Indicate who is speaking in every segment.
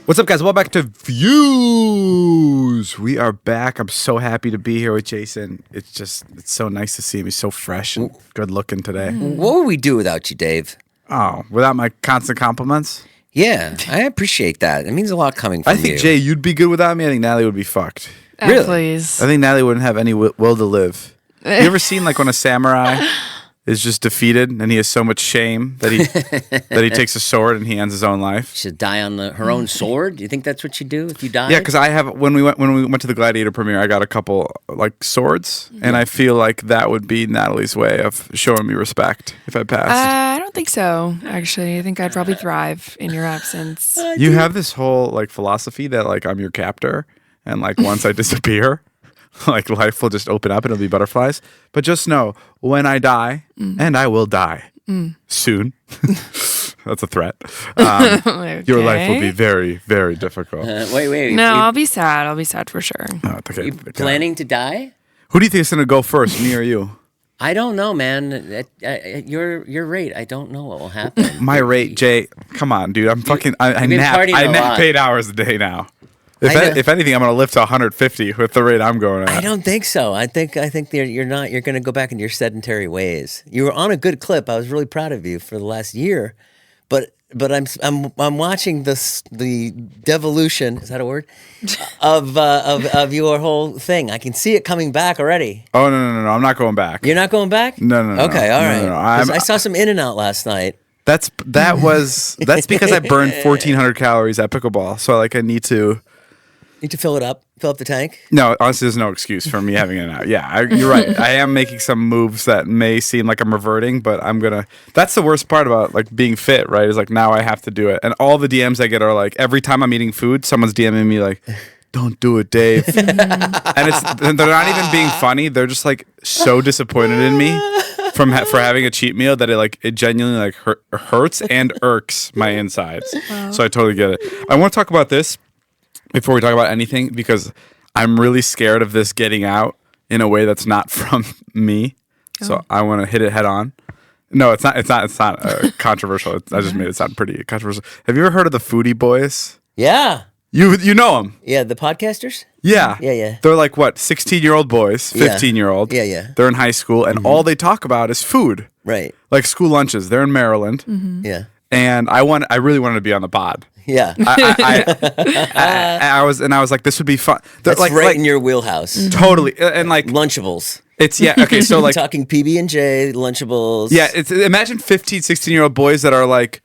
Speaker 1: What's up, guys? Welcome back to Views. We are back. I'm so happy to be here with Jason. It's so nice to see him. He's so fresh and good looking today.
Speaker 2: What would we do without you, Dave?
Speaker 1: Oh, without my constant compliments?
Speaker 2: Yeah, I appreciate that. It means a lot coming from you.
Speaker 1: I think, Jay, you'd be good without me. I think Natalie would be fucked.
Speaker 2: Really?
Speaker 3: Please.
Speaker 1: I think Natalie wouldn't have any will to live. You ever seen like when a samurai is just defeated and he has so much shame that he takes a sword and he ends his own life?
Speaker 2: She'd die on her own sword? Do you think that's what you do if you die?
Speaker 1: Yeah, because I have when we went to the Gladiator premiere, I got a couple like swords, and I feel like that would be Natalie's way of showing me respect if I passed.
Speaker 3: I don't think so, actually. I think I'd probably thrive in your absence.
Speaker 1: You have this whole like philosophy that like I'm your captor, and like once I disappear, like life will just open up and it'll be butterflies. But just know, when I die, and I will die soon. That's a threat.
Speaker 3: Okay.
Speaker 1: Your life will be very, very difficult.
Speaker 2: Wait.
Speaker 3: No, I'll be sad. I'll be sad for sure.
Speaker 1: Oh, okay.
Speaker 2: You planning to die?
Speaker 1: Who do you think is going to go first, me or you?
Speaker 2: I don't know, man. At your rate, I don't know what will happen.
Speaker 1: My rate, Jay. Come on, dude. I'm fucking. I
Speaker 2: been
Speaker 1: nap.
Speaker 2: partying
Speaker 1: I
Speaker 2: a
Speaker 1: nap
Speaker 2: lot.
Speaker 1: 8 hours a day now.
Speaker 2: I know.
Speaker 1: If anything, I'm going to live to 150 with the rate I'm going at.
Speaker 2: I don't think so. I think you're not. You're going to go back into your sedentary ways. You were on a good clip. I was really proud of you for the last year, but I'm watching the devolution. Is that a word? of your whole thing. I can see it coming back already.
Speaker 1: Oh no! I'm not going back.
Speaker 2: You're not going back?
Speaker 1: No.
Speaker 2: Okay, all right.
Speaker 1: No.
Speaker 2: 'Cause I saw some In-N-Out last night.
Speaker 1: That's because I burned 1,400 calories at pickleball. So like I need to.
Speaker 2: Need to fill up the tank.
Speaker 1: No, honestly, there's no excuse for me having it out. Yeah, you're right. I am making some moves that may seem like I'm reverting, but I'm gonna. That's the worst part about like being fit, right? Is like now I have to do it, and all the DMs I get are like every time I'm eating food, someone's DMing me like, "Don't do it, Dave," and they're not even being funny. They're just like so disappointed in me for having a cheat meal that it genuinely like hurts and irks my insides. Wow. So I totally get it. I want to talk about this before we talk about anything, because I'm really scared of this getting out in a way that's not from me. Oh. So I want to hit it head on. No, it's not controversial. I just made it sound pretty controversial. Have you ever heard of the Foodie Boys?
Speaker 2: Yeah.
Speaker 1: You know them?
Speaker 2: Yeah, the podcasters?
Speaker 1: Yeah.
Speaker 2: Yeah.
Speaker 1: They're like, what, 16-year-old boys, 15-year-old.
Speaker 2: Yeah.
Speaker 1: They're in high school, and all they talk about is food.
Speaker 2: Right.
Speaker 1: Like school lunches. They're in Maryland.
Speaker 2: Mm-hmm. Yeah.
Speaker 1: And I really wanted to be on the pod.
Speaker 2: Yeah.
Speaker 1: I was like, this would be fun.
Speaker 2: That's
Speaker 1: like,
Speaker 2: right in your wheelhouse.
Speaker 1: Totally. And like
Speaker 2: Lunchables.
Speaker 1: it's okay, so like
Speaker 2: talking PB&J, Lunchables.
Speaker 1: Yeah, imagine 15, 16-year-old boys that are like,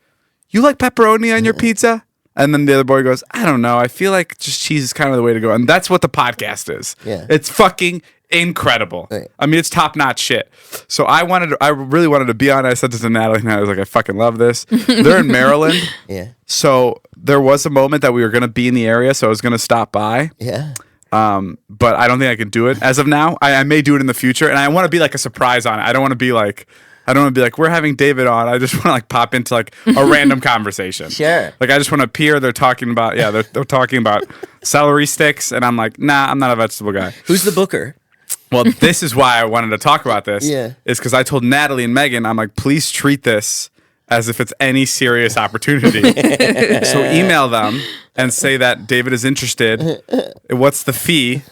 Speaker 1: "You like pepperoni on your pizza?" And then the other boy goes, "I don't know. I feel like just cheese is kind of the way to go." And that's what the podcast is.
Speaker 2: Yeah.
Speaker 1: It's fucking incredible.
Speaker 2: Right.
Speaker 1: I mean, it's top-notch shit. So I really wanted to be on it. I said this to Natalie, and I was like, I fucking love this. They're in Maryland.
Speaker 2: Yeah.
Speaker 1: So there was a moment that we were going to be in the area, so I was going to stop by.
Speaker 2: Yeah.
Speaker 1: But I don't think I can do it as of now. I may do it in the future, and I want to be like a surprise on it. I don't want to be like, we're having David on. I just want to like pop into like a random conversation.
Speaker 2: Sure.
Speaker 1: Like I just want to appear. They're talking about they're talking about celery sticks, and I'm like, nah, I'm not a vegetable guy.
Speaker 2: Who's the booker?
Speaker 1: Well, this is why I wanted to talk about this.
Speaker 2: Yeah.
Speaker 1: Is because I told Natalie and Megan, I'm like, please treat this as if it's any serious opportunity. So email them and say that David is interested. What's the fee?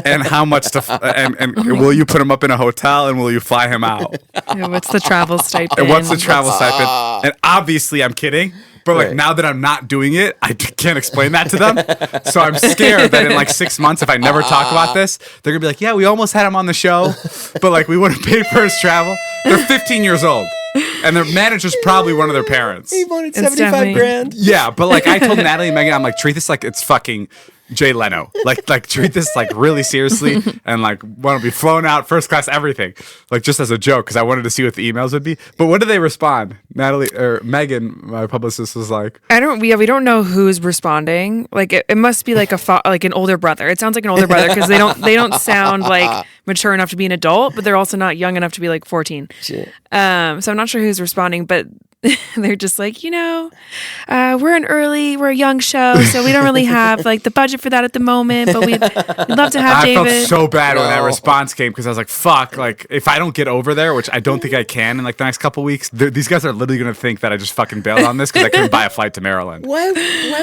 Speaker 1: And how much and will you put him up in a hotel, and will you fly him out?
Speaker 3: Yeah, what's the travel stipend?
Speaker 1: And what's the travel stipend? And obviously I'm kidding. But like now that I'm not doing it, I can't explain that to them. So I'm scared that in like 6 months, if I never talk about this, they're gonna be like, "Yeah, we almost had him on the show, but like we wouldn't pay for his travel." They're 15 years old, and their manager's probably one of their parents.
Speaker 2: He wanted
Speaker 3: It's
Speaker 2: 75 grand.
Speaker 1: Yeah, but like I told Natalie and Megan, I'm like, treat this like it's fucking Jay Leno. Like treat this like really seriously, and like want to be flown out first class, everything, like just as a joke, because I wanted to see what the emails would be. But what did they respond? Natalie or Megan, my publicist, was like,
Speaker 3: we don't know who's responding. Like it must be like like an older brother. It sounds like an older brother because they don't sound like mature enough to be an adult, but they're also not young enough to be like 14.
Speaker 2: Shit.
Speaker 3: So I'm not sure who's responding, but they're just like, we're a young show, so we don't really have like the budget for that at the moment, but we'd love to have David.
Speaker 1: I felt so bad when that response came because I was like, fuck, like if I don't get over there, which I don't think I can in like the next couple weeks, these guys are literally going to think that I just fucking bailed on this because I couldn't buy a flight to Maryland.
Speaker 2: Why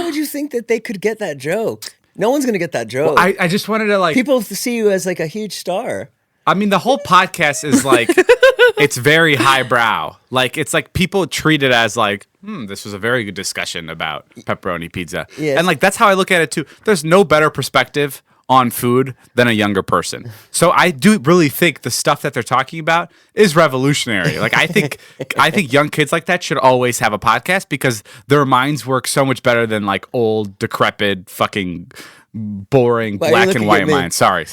Speaker 2: would you think that they could get that joke? No one's going to get that joke.
Speaker 1: Well, I just wanted to like...
Speaker 2: People see you as like a huge star.
Speaker 1: I mean, the whole podcast is like, it's very highbrow. Like, it's like people treat it as like, this was a very good discussion about pepperoni pizza.
Speaker 2: Yes.
Speaker 1: And like, that's how I look at it too. There's no better perspective on food than a younger person. So I do really think the stuff that they're talking about is revolutionary. Like, I think young kids like that should always have a podcast because their minds work so much better than like old, decrepit, fucking... boring black and white mind. Sorry.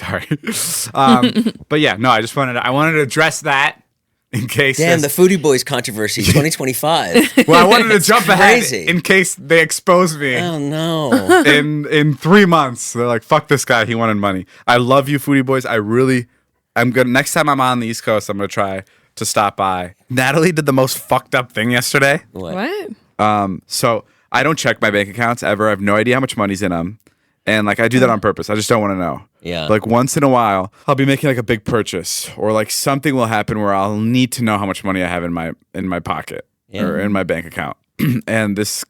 Speaker 1: But yeah, no, I wanted to address that in case.
Speaker 2: Damn, the Foodie Boys controversy 2025.
Speaker 1: Well, I wanted to jump ahead
Speaker 2: crazy.
Speaker 1: in case they expose me.
Speaker 2: Oh no.
Speaker 1: In 3 months, they're like, "Fuck this guy. He wanted money." I love you, Foodie Boys. I'm gonna next time I'm on the East Coast, I'm gonna try to stop by. Natalie did the most fucked up thing yesterday.
Speaker 3: What?
Speaker 1: So I don't check my bank accounts ever. I have no idea how much money's in them. And like I do that on purpose. I just don't want to know.
Speaker 2: Yeah.
Speaker 1: Like once in a while, I'll be making like a big purchase, or like something will happen where I'll need to know how much money I have in my pocket or in my bank account. And this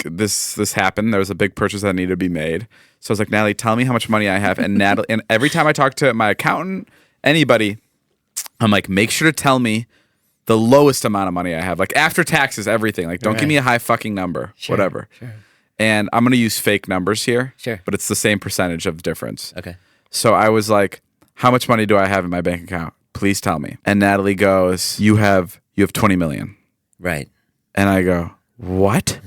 Speaker 1: happened. There was a big purchase that needed to be made. So I was like, Natalie, tell me how much money I have. And Natalie, and every time I talk to my accountant, anybody, I'm like, make sure to tell me the lowest amount of money I have, like after taxes, everything. Like, don't give me a high fucking number, whatever. Sure. And I'm going to use fake numbers here. Sure. But it's the same percentage of difference.
Speaker 2: Okay.
Speaker 1: So I was like, how much money do I have in my bank account? Please tell me. And Natalie goes, you have 20 million.
Speaker 2: Right.
Speaker 1: And I go, what?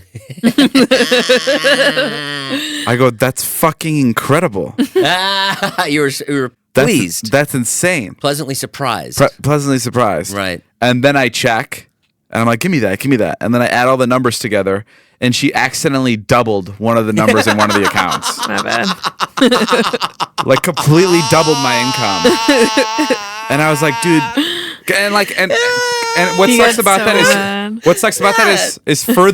Speaker 1: I go, that's fucking incredible.
Speaker 2: You were pleased.
Speaker 1: That's insane.
Speaker 2: Pleasantly surprised.
Speaker 1: Pleasantly surprised.
Speaker 2: Right.
Speaker 1: And then I check, and I'm like, give me that. And then I add all the numbers together, and she accidentally doubled one of the numbers in one of the accounts.
Speaker 3: My bad.
Speaker 1: Like completely doubled my income. And I was like, dude, and what sucks about that is for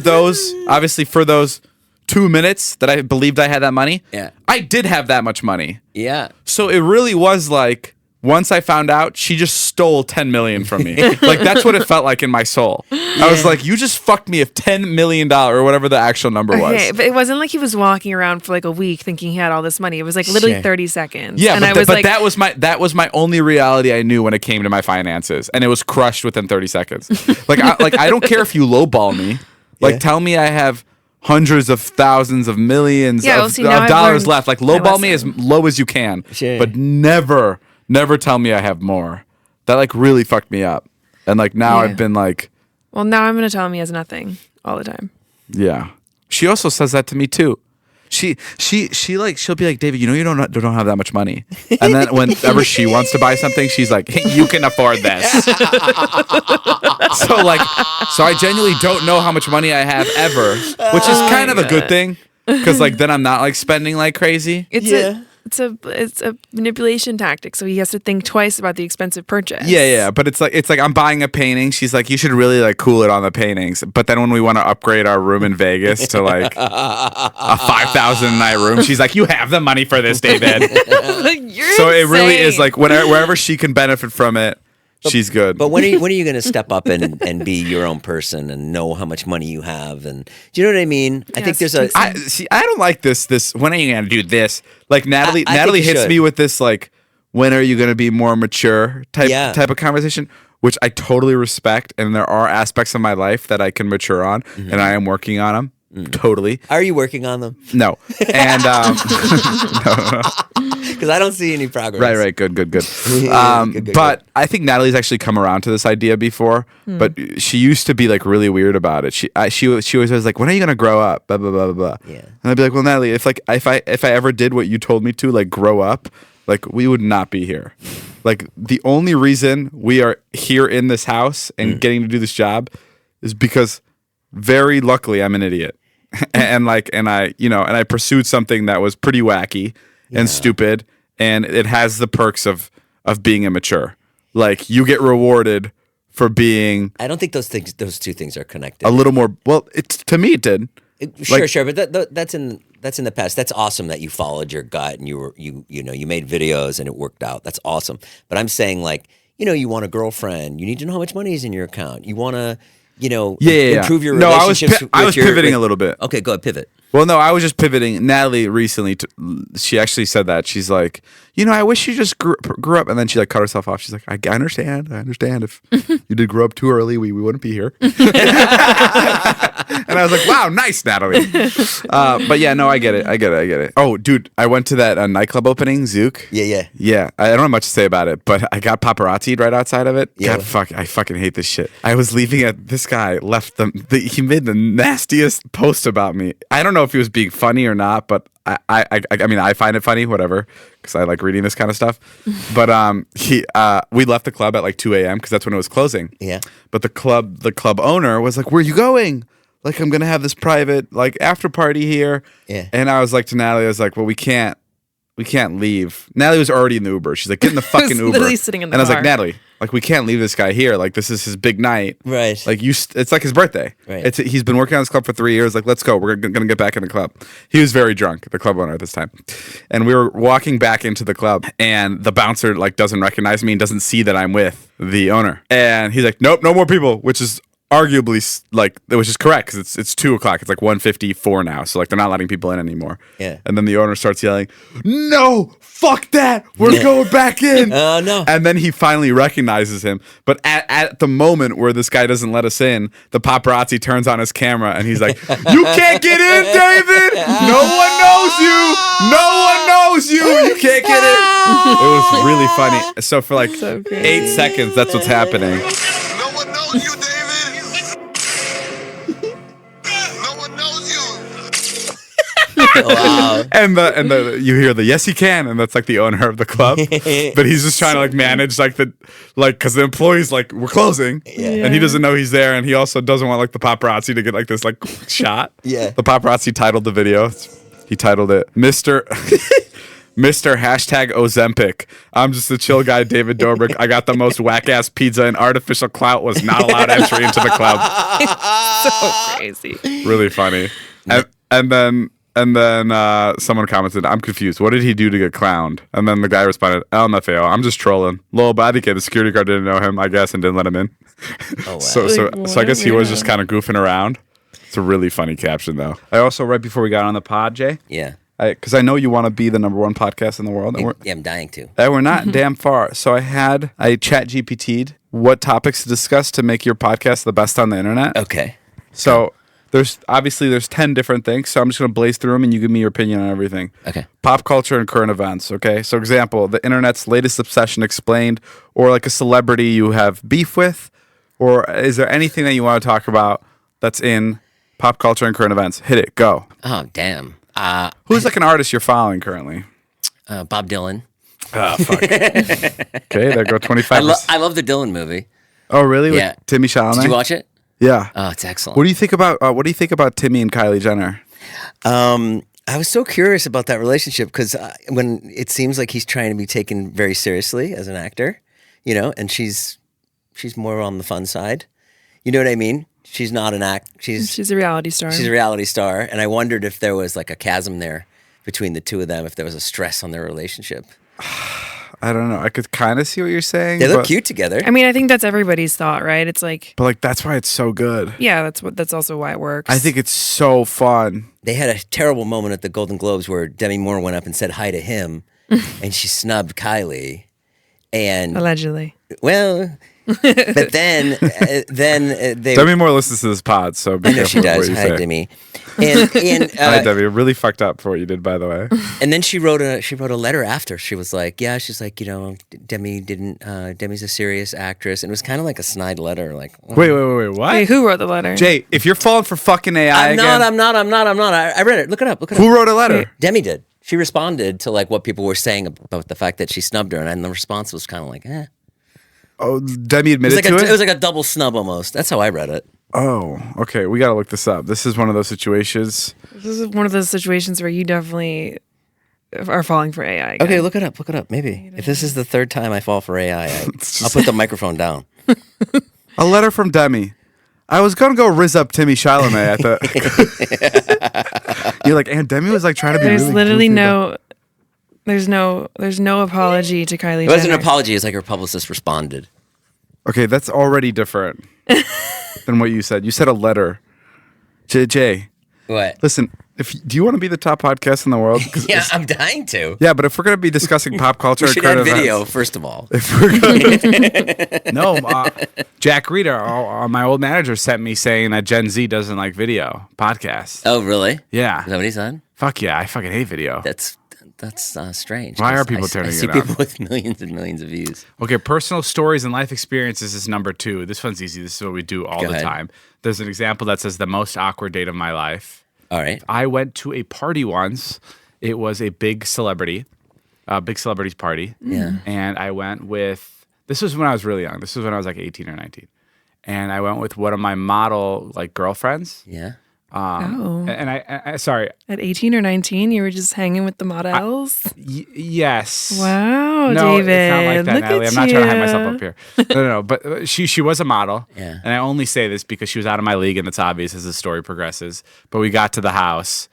Speaker 1: those 2 minutes that I believed I had that money, I did have that much money.
Speaker 2: Yeah.
Speaker 1: So it really was like, once I found out, she just stole 10 million from me. Like, that's what it felt like in my soul. I was like, you just fucked me of $10 million or whatever the actual number was.
Speaker 3: Okay, but it wasn't like he was walking around for like a week thinking he had all this money. It was like literally 30 seconds.
Speaker 1: Yeah,
Speaker 3: and
Speaker 1: but that was my only reality I knew when it came to my finances, and it was crushed within 30 seconds. Like, I don't care if you lowball me. Like, tell me I have hundreds of thousands of millions of dollars left. Like, lowball me as low as you can, but never tell me I have more. That like really fucked me up. And like now I've been like,
Speaker 3: well, now I'm going to tell him he has nothing all the time.
Speaker 1: Yeah. She also says that to me too. She'll be like, David, you don't have that much money. And then whenever she wants to buy something, she's like, hey, you can afford this. So I genuinely don't know how much money I have ever, which is kind of a good thing. Cause like then I'm not like spending like crazy.
Speaker 3: It's a manipulation tactic, so he has to think twice about the expensive purchase.
Speaker 1: Yeah, but it's like I'm buying a painting. She's like, you should really like cool it on the paintings. But then when we want to upgrade our room in Vegas to like a 5,000 night room, she's like, you have the money for this, David. So it really is like wherever she can benefit from it, she's good.
Speaker 2: But when are you going to step up and be your own person and know how much money you have? And do you know what I mean? I think there's
Speaker 1: I don't like this. When are you going to do this? Like Natalie hits me with this like, when are you going to be more mature type of conversation, which I totally respect. And there are aspects of my life that I can mature on, and I am working on them. Totally.
Speaker 2: Are you working on them?
Speaker 1: No. And no.
Speaker 2: Because I don't see any progress.
Speaker 1: Right. Good. But I think Natalie's actually come around to this idea before, but she used to be like really weird about it. She was like, when are you gonna grow up? Blah blah blah blah. Yeah. And I'd be like, well, Natalie, if I ever did what you told me to, like grow up, like we would not be here. Like the only reason we are here in this house and getting to do this job is because very luckily I'm an idiot. and I pursued something that was pretty wacky and stupid, and it has the perks of being immature. Like you get rewarded for being
Speaker 2: I don't think those two things are connected.
Speaker 1: a little more. Well, to me it did.
Speaker 2: Sure, but that's in the past. That's awesome that you followed your gut and you made videos and it worked out. That's awesome. But I'm saying like, you want a girlfriend. You need to know how much money is in your account. You want to, improve your relationships.
Speaker 1: I was pivoting a little bit.
Speaker 2: Okay, go ahead, pivot.
Speaker 1: Well, no, I was just pivoting. Natalie recently, she actually said that. She's like, I wish you just grew up. And then she like cut herself off. She's like, I understand. If you did grow up too early, we wouldn't be here. And I was like, wow, nice, Natalie. But yeah, no, I get it. Oh, dude, I went to that nightclub opening, Zook.
Speaker 2: Yeah.
Speaker 1: Yeah, I don't have much to say about it, but I got paparazzi'd right outside of it.
Speaker 2: Yeah.
Speaker 1: God, I fucking hate this shit. I was leaving it. This guy left he made the nastiest post about me. I don't know if he was being funny or not, but I mean, I find it funny, whatever, because I like reading this kind of stuff. But we left the club at like 2 a.m. because that's when it was closing.
Speaker 2: Yeah.
Speaker 1: But the club owner was like, "Where are you going?" Like, I'm gonna have this private like after party here.
Speaker 2: Yeah.
Speaker 1: And I was like to Natalie, I was like, "Well, we can't leave." Natalie was already in the Uber. She's like, "Get in the fucking Uber."
Speaker 3: Literally sitting in the
Speaker 1: and I was
Speaker 3: car.
Speaker 1: like, "Natalie, like we can't leave this guy here. Like this is his big night.
Speaker 2: Right.
Speaker 1: Like it's like his birthday.
Speaker 2: Right.
Speaker 1: He's been working on this club for 3 years. Like let's go. We're gonna get back in the club." He was very drunk, the club owner at this time, and we were walking back into the club, and the bouncer like doesn't recognize me and doesn't see that I'm with the owner, and he's like, "Nope, no more people," which is arguably like it was just correct because it's 2 o'clock. It's like 1:54 now, so like they're not letting people in anymore.
Speaker 2: Yeah.
Speaker 1: And then the owner starts yelling, "No, fuck that! We're going back in!"
Speaker 2: Oh no!
Speaker 1: And then he finally recognizes him. But at the moment where this guy doesn't let us in, the paparazzi turns on his camera and he's like, "You can't get in, David! No one knows you! No one knows you! You can't get in!" It was really funny. So for like
Speaker 3: So great.
Speaker 1: 8 seconds, that's what's happening.
Speaker 4: No one knows you, David. No one knows you.
Speaker 2: Wow.
Speaker 1: And you hear the "yes he can," and that's like the owner of the club, but he's just trying to like manage because the employees like we're closing, and he doesn't know he's there, and he also doesn't want like the paparazzi to get like this like shot.
Speaker 2: Yeah.
Speaker 1: The paparazzi titled the video. He titled it Mr. Hashtag Ozempic. I'm just a chill guy, David Dobrik. I got the most whack ass pizza, and artificial clout was not allowed entry into the club.
Speaker 3: So crazy.
Speaker 1: Really funny. And then someone commented, "I'm confused. What did he do to get clowned?" And then the guy responded, "LMFAO, I'm just trolling. Lol, but I think the security guard didn't know him, I guess, and didn't let him in."
Speaker 2: Oh, wow.
Speaker 1: So I guess he was just kind of goofing around. It's a really funny caption, though. I also, right before we got on the pod, Jay,
Speaker 2: Yeah.
Speaker 1: because I know you want to be the #1 podcast in the world, and
Speaker 2: I'm dying to.
Speaker 1: we're not damn far. So I chat GPT'd what topics to discuss to make your podcast the best on the internet.
Speaker 2: Okay.
Speaker 1: So there's 10 different things. So I'm just going to blaze through them and you give me your opinion on everything.
Speaker 2: Okay.
Speaker 1: Pop culture and current events. Okay. So example, the internet's latest obsession explained, or like a celebrity you have beef with, or is there anything that you want to talk about that's in pop culture and current events? Hit it. Go.
Speaker 2: Oh damn.
Speaker 1: Who's like an artist you're following currently?
Speaker 2: Bob Dylan.
Speaker 1: Oh, fuck. Okay. There go 25.
Speaker 2: I love the Dylan movie.
Speaker 1: Oh, really?
Speaker 2: Yeah.
Speaker 1: With Timmy Chalamet?
Speaker 2: Did you watch it?
Speaker 1: Yeah.
Speaker 2: Oh, it's excellent.
Speaker 1: What do you think about Timmy and Kylie Jenner?
Speaker 2: I was so curious about that relationship because when it seems like he's trying to be taken very seriously as an actor, and she's more on the fun side. You know what I mean? She's not an act.
Speaker 3: She's a reality star.
Speaker 2: She's a reality star, and I wondered if there was like a chasm there between the two of them, if there was a stress on their relationship.
Speaker 1: I don't know. I could kind of see what you're saying.
Speaker 2: They look cute together.
Speaker 3: I mean, I think that's everybody's thought, right? It's like,
Speaker 1: But like that's why it's so good.
Speaker 3: yeah, that's also why it works.
Speaker 1: I think it's so fun.
Speaker 2: They had a terrible moment at the Golden Globes where Demi Moore went up and said hi to him, and she snubbed Kylie. And
Speaker 3: allegedly.
Speaker 2: well, but then they.
Speaker 1: Demi Moore listens to this pod, so be
Speaker 2: I know she
Speaker 1: careful
Speaker 2: does.
Speaker 1: with what you
Speaker 2: Hi,
Speaker 1: say.
Speaker 2: Demi. And
Speaker 1: Hi, Demi. Really fucked up for what you did, by the way.
Speaker 2: and then she wrote a letter after. She was like, yeah, she's like, Demi's a serious actress, and it was kind of like a snide letter, like.
Speaker 1: Wait, what?
Speaker 3: Wait, who wrote the letter?
Speaker 1: Jay, if you're falling for fucking AI
Speaker 2: I'm
Speaker 1: again,
Speaker 2: not. I read it. Look it up.
Speaker 1: who wrote a letter?
Speaker 2: Demi did. She responded to like what people were saying about the fact that she snubbed her, and the response was kind of like, eh.
Speaker 1: Oh, Demi admitted to
Speaker 2: It
Speaker 1: it?
Speaker 2: was like a double snub almost. That's how I read it.
Speaker 1: Oh, okay. We got to look this up. This is one of those situations.
Speaker 3: This is one of those situations where you definitely are falling for AI. Again.
Speaker 2: Okay, look it up. Maybe if this is the third time I fall for AI, I'll put the microphone down.
Speaker 1: A letter from Demi. I was gonna go rizz up Timmy Chalamet at the. You're like, and Demi was like trying to be.
Speaker 3: There's
Speaker 1: really
Speaker 3: literally
Speaker 1: goofy
Speaker 3: no. There's no apology to Kylie
Speaker 2: It wasn't
Speaker 3: Jenner.
Speaker 2: an apology. It's like her publicist responded.
Speaker 1: Okay, that's already different than what you said. You said a letter. JJ,
Speaker 2: What?
Speaker 1: listen. Do you want to be the top podcast in the world? 'Cause
Speaker 2: Yeah, I'm dying to.
Speaker 1: yeah, but if we're gonna be discussing pop culture,
Speaker 2: We
Speaker 1: and
Speaker 2: should
Speaker 1: current
Speaker 2: add video,
Speaker 1: events-
Speaker 2: first of all.
Speaker 1: If we're gonna, no, Jack Reeder, my old manager, sent me saying that Gen Z doesn't like video podcasts.
Speaker 2: Oh, really?
Speaker 1: Yeah,
Speaker 2: Is that what he said?
Speaker 1: fuck yeah, I fucking hate video.
Speaker 2: That's strange.
Speaker 1: Why are
Speaker 2: 'cause
Speaker 1: people turning
Speaker 2: I see
Speaker 1: it on?
Speaker 2: people with millions and millions of views.
Speaker 1: Okay, personal stories and life experiences is number 2. This one's easy. This is what we do all
Speaker 2: Go
Speaker 1: the
Speaker 2: ahead.
Speaker 1: time. There's an example that says the most awkward date of my life.
Speaker 2: All right.
Speaker 1: I went to a party once. It was a big celebrity's party.
Speaker 2: Yeah.
Speaker 1: And I went with, this was when I was really young. This was when I was like 18 or 19. And I went with one of my model like girlfriends.
Speaker 2: Yeah.
Speaker 1: And I sorry,
Speaker 3: At 18 or 19, you were just hanging with the models.
Speaker 1: yes.
Speaker 3: Wow,
Speaker 1: No,
Speaker 3: David.
Speaker 1: it's not like that,
Speaker 3: Look
Speaker 1: Natalie.
Speaker 3: at
Speaker 1: I'm not trying to hide myself
Speaker 3: you.
Speaker 1: up here. No. But she was a model.
Speaker 2: Yeah.
Speaker 1: And I only say this because she was out of my league, and it's obvious as the story progresses. But we got to the house,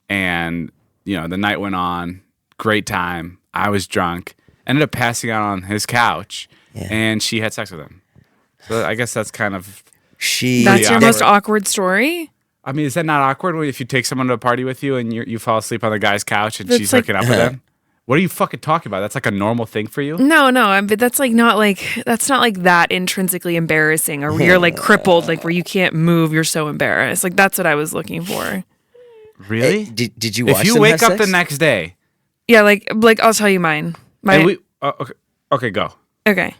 Speaker 1: and the night went on. Great time. I was drunk. Ended up passing out on his couch, and she had sex with him. So I guess that's kind of.
Speaker 3: That's your
Speaker 1: awkward.
Speaker 3: most awkward story?
Speaker 1: I mean, is that not awkward if you take someone to a party with you and you fall asleep on the guy's couch and
Speaker 3: That's
Speaker 1: she's
Speaker 3: like-
Speaker 1: hooking up with him? What are you fucking talking about? That's like a normal thing for you?
Speaker 3: No, but that's not like that intrinsically embarrassing, or you're like crippled, like where you can't move. You're so embarrassed. Like that's what I was looking for.
Speaker 1: Really?
Speaker 2: Did you watch
Speaker 1: If you
Speaker 2: them
Speaker 1: wake
Speaker 2: have
Speaker 1: up the
Speaker 2: sex?
Speaker 1: next day,
Speaker 3: Yeah, like I'll tell you mine.
Speaker 1: and okay, go.
Speaker 3: Okay.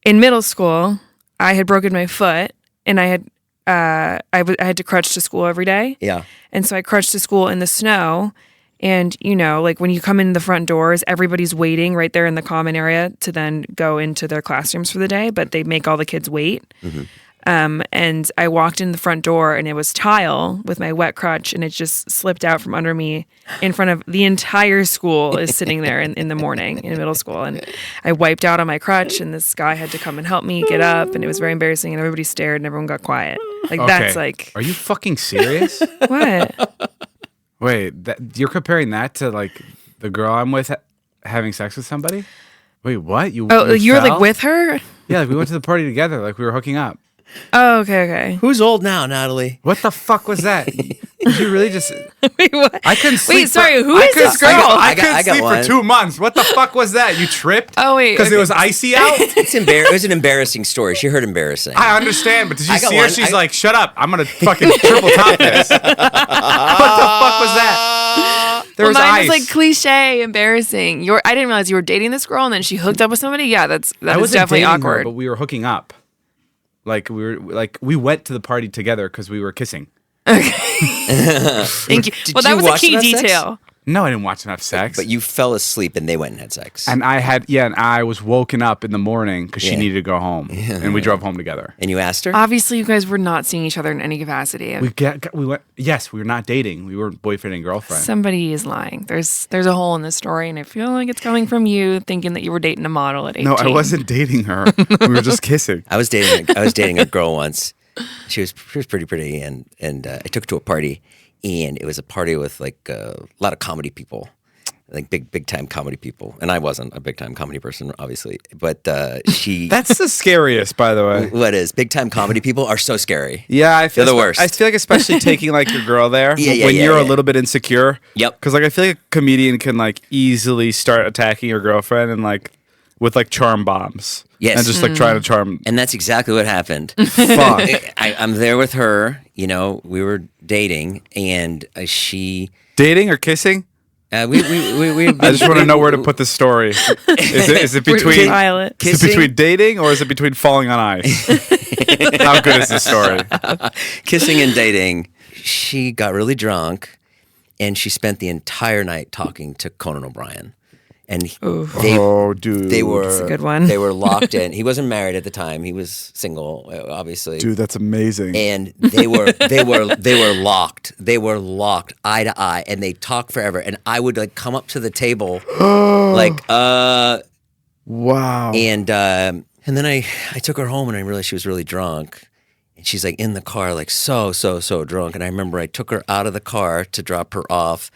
Speaker 3: In middle school, I had broken my foot, and I had I had to crutch to school every day.
Speaker 2: Yeah.
Speaker 3: And so I crutched to school in the snow. And, like when you come in the front doors, everybody's waiting right there in the common area to then go into their classrooms for the day, but they make all the kids wait. And I walked in the front door, and it was tile with my wet crutch, and it just slipped out from under me in front of the entire school is sitting there in the morning in middle school. And I wiped out on my crutch, and this guy had to come and help me get up, and it was very embarrassing, and everybody stared, and everyone got quiet. Like that's like,
Speaker 1: Are you fucking serious?
Speaker 3: what?
Speaker 1: Wait, you're comparing that to like the girl I'm with having sex with somebody? Wait, what? You
Speaker 3: Oh, you were
Speaker 1: fell?
Speaker 3: like with her?
Speaker 1: Yeah, like we went to the party together, like we were hooking up.
Speaker 3: Oh, okay.
Speaker 2: Who's old now, Natalie?
Speaker 1: What the fuck was that? Did you really just?
Speaker 3: Wait, what?
Speaker 1: I couldn't sleep.
Speaker 3: Wait, sorry,
Speaker 1: for,
Speaker 3: who
Speaker 1: I
Speaker 3: is
Speaker 1: couldn't
Speaker 3: this
Speaker 1: sleep-
Speaker 3: girl?
Speaker 1: I
Speaker 2: I got-
Speaker 1: couldn't
Speaker 2: I got
Speaker 1: sleep
Speaker 2: one.
Speaker 1: for 2 months. What the fuck was that? You tripped?
Speaker 3: Oh, wait.
Speaker 1: Because it
Speaker 3: okay.
Speaker 1: was icy out?
Speaker 2: It was an embarrassing story. She heard embarrassing.
Speaker 1: I understand, but did you
Speaker 2: I got
Speaker 1: see her?
Speaker 2: one.
Speaker 1: She's like, shut up. I'm going to fucking triple top this. What the fuck was that? There was
Speaker 3: mine
Speaker 1: ice.
Speaker 3: was like cliche, embarrassing. I didn't realize you were dating this girl, and then she hooked up with somebody. Yeah, that
Speaker 1: I
Speaker 3: is
Speaker 1: wasn't
Speaker 3: definitely
Speaker 1: dating her,
Speaker 3: awkward.
Speaker 1: but we were hooking up. We went to the party together because we were kissing.
Speaker 3: Thank you.
Speaker 2: Did
Speaker 3: Well, that
Speaker 2: you
Speaker 3: was a
Speaker 2: watch
Speaker 3: key
Speaker 2: them have sex?
Speaker 3: detail.
Speaker 1: No, I didn't watch them have sex.
Speaker 2: But you fell asleep and they went and had sex.
Speaker 1: and I was woken up in the morning because she
Speaker 2: Yeah.
Speaker 1: needed to go home, and we drove home together.
Speaker 2: And you asked her?
Speaker 3: Obviously, you guys were not seeing each other in any capacity.
Speaker 1: We went. Yes, we were not dating. We were boyfriend and girlfriend.
Speaker 3: Somebody is lying. There's a hole in this story, and I feel like it's coming from you thinking that you were dating a model at 18.
Speaker 1: No, I wasn't dating her. We were just kissing.
Speaker 2: I was dating a girl once. She was pretty pretty, and I took her to a party, and it was a party with like a lot of comedy people, like big time comedy people. And I wasn't a big time comedy person, obviously, but she.
Speaker 1: That's the scariest, by the way.
Speaker 2: What is big time comedy people are so scary.
Speaker 1: Yeah, I feel
Speaker 2: They're the worst.
Speaker 1: I feel like especially taking like your girl there
Speaker 2: Yeah,
Speaker 1: when you're a
Speaker 2: yeah.
Speaker 1: little bit insecure.
Speaker 2: Yep.
Speaker 1: Because like I feel like a comedian can like easily start attacking your girlfriend and like with like charm bombs.
Speaker 2: Yes.
Speaker 1: And just like trying to charm.
Speaker 2: And that's exactly what happened.
Speaker 1: Fuck.
Speaker 2: I'm there with her. We were dating, and she.
Speaker 1: Dating or kissing?
Speaker 2: We
Speaker 1: I just want to know where to put the story. Is it between
Speaker 3: Violet.
Speaker 1: is it between dating or is it between falling on ice? How good is this story?
Speaker 2: Kissing and dating. She got really drunk, and she spent the entire night talking to Conan O'Brien. And
Speaker 1: Dude.
Speaker 2: they were
Speaker 3: That's a good one.
Speaker 2: They were locked in. He wasn't married at the time. He was single, obviously.
Speaker 1: Dude, that's amazing.
Speaker 2: And they were locked. They were locked eye to eye, and they talked forever. And I would like come up to the table, like
Speaker 1: Wow.
Speaker 2: and And then I took her home and I realized she was really drunk. And she's like in the car, like so drunk. And I remember I took her out of the car to drop her off.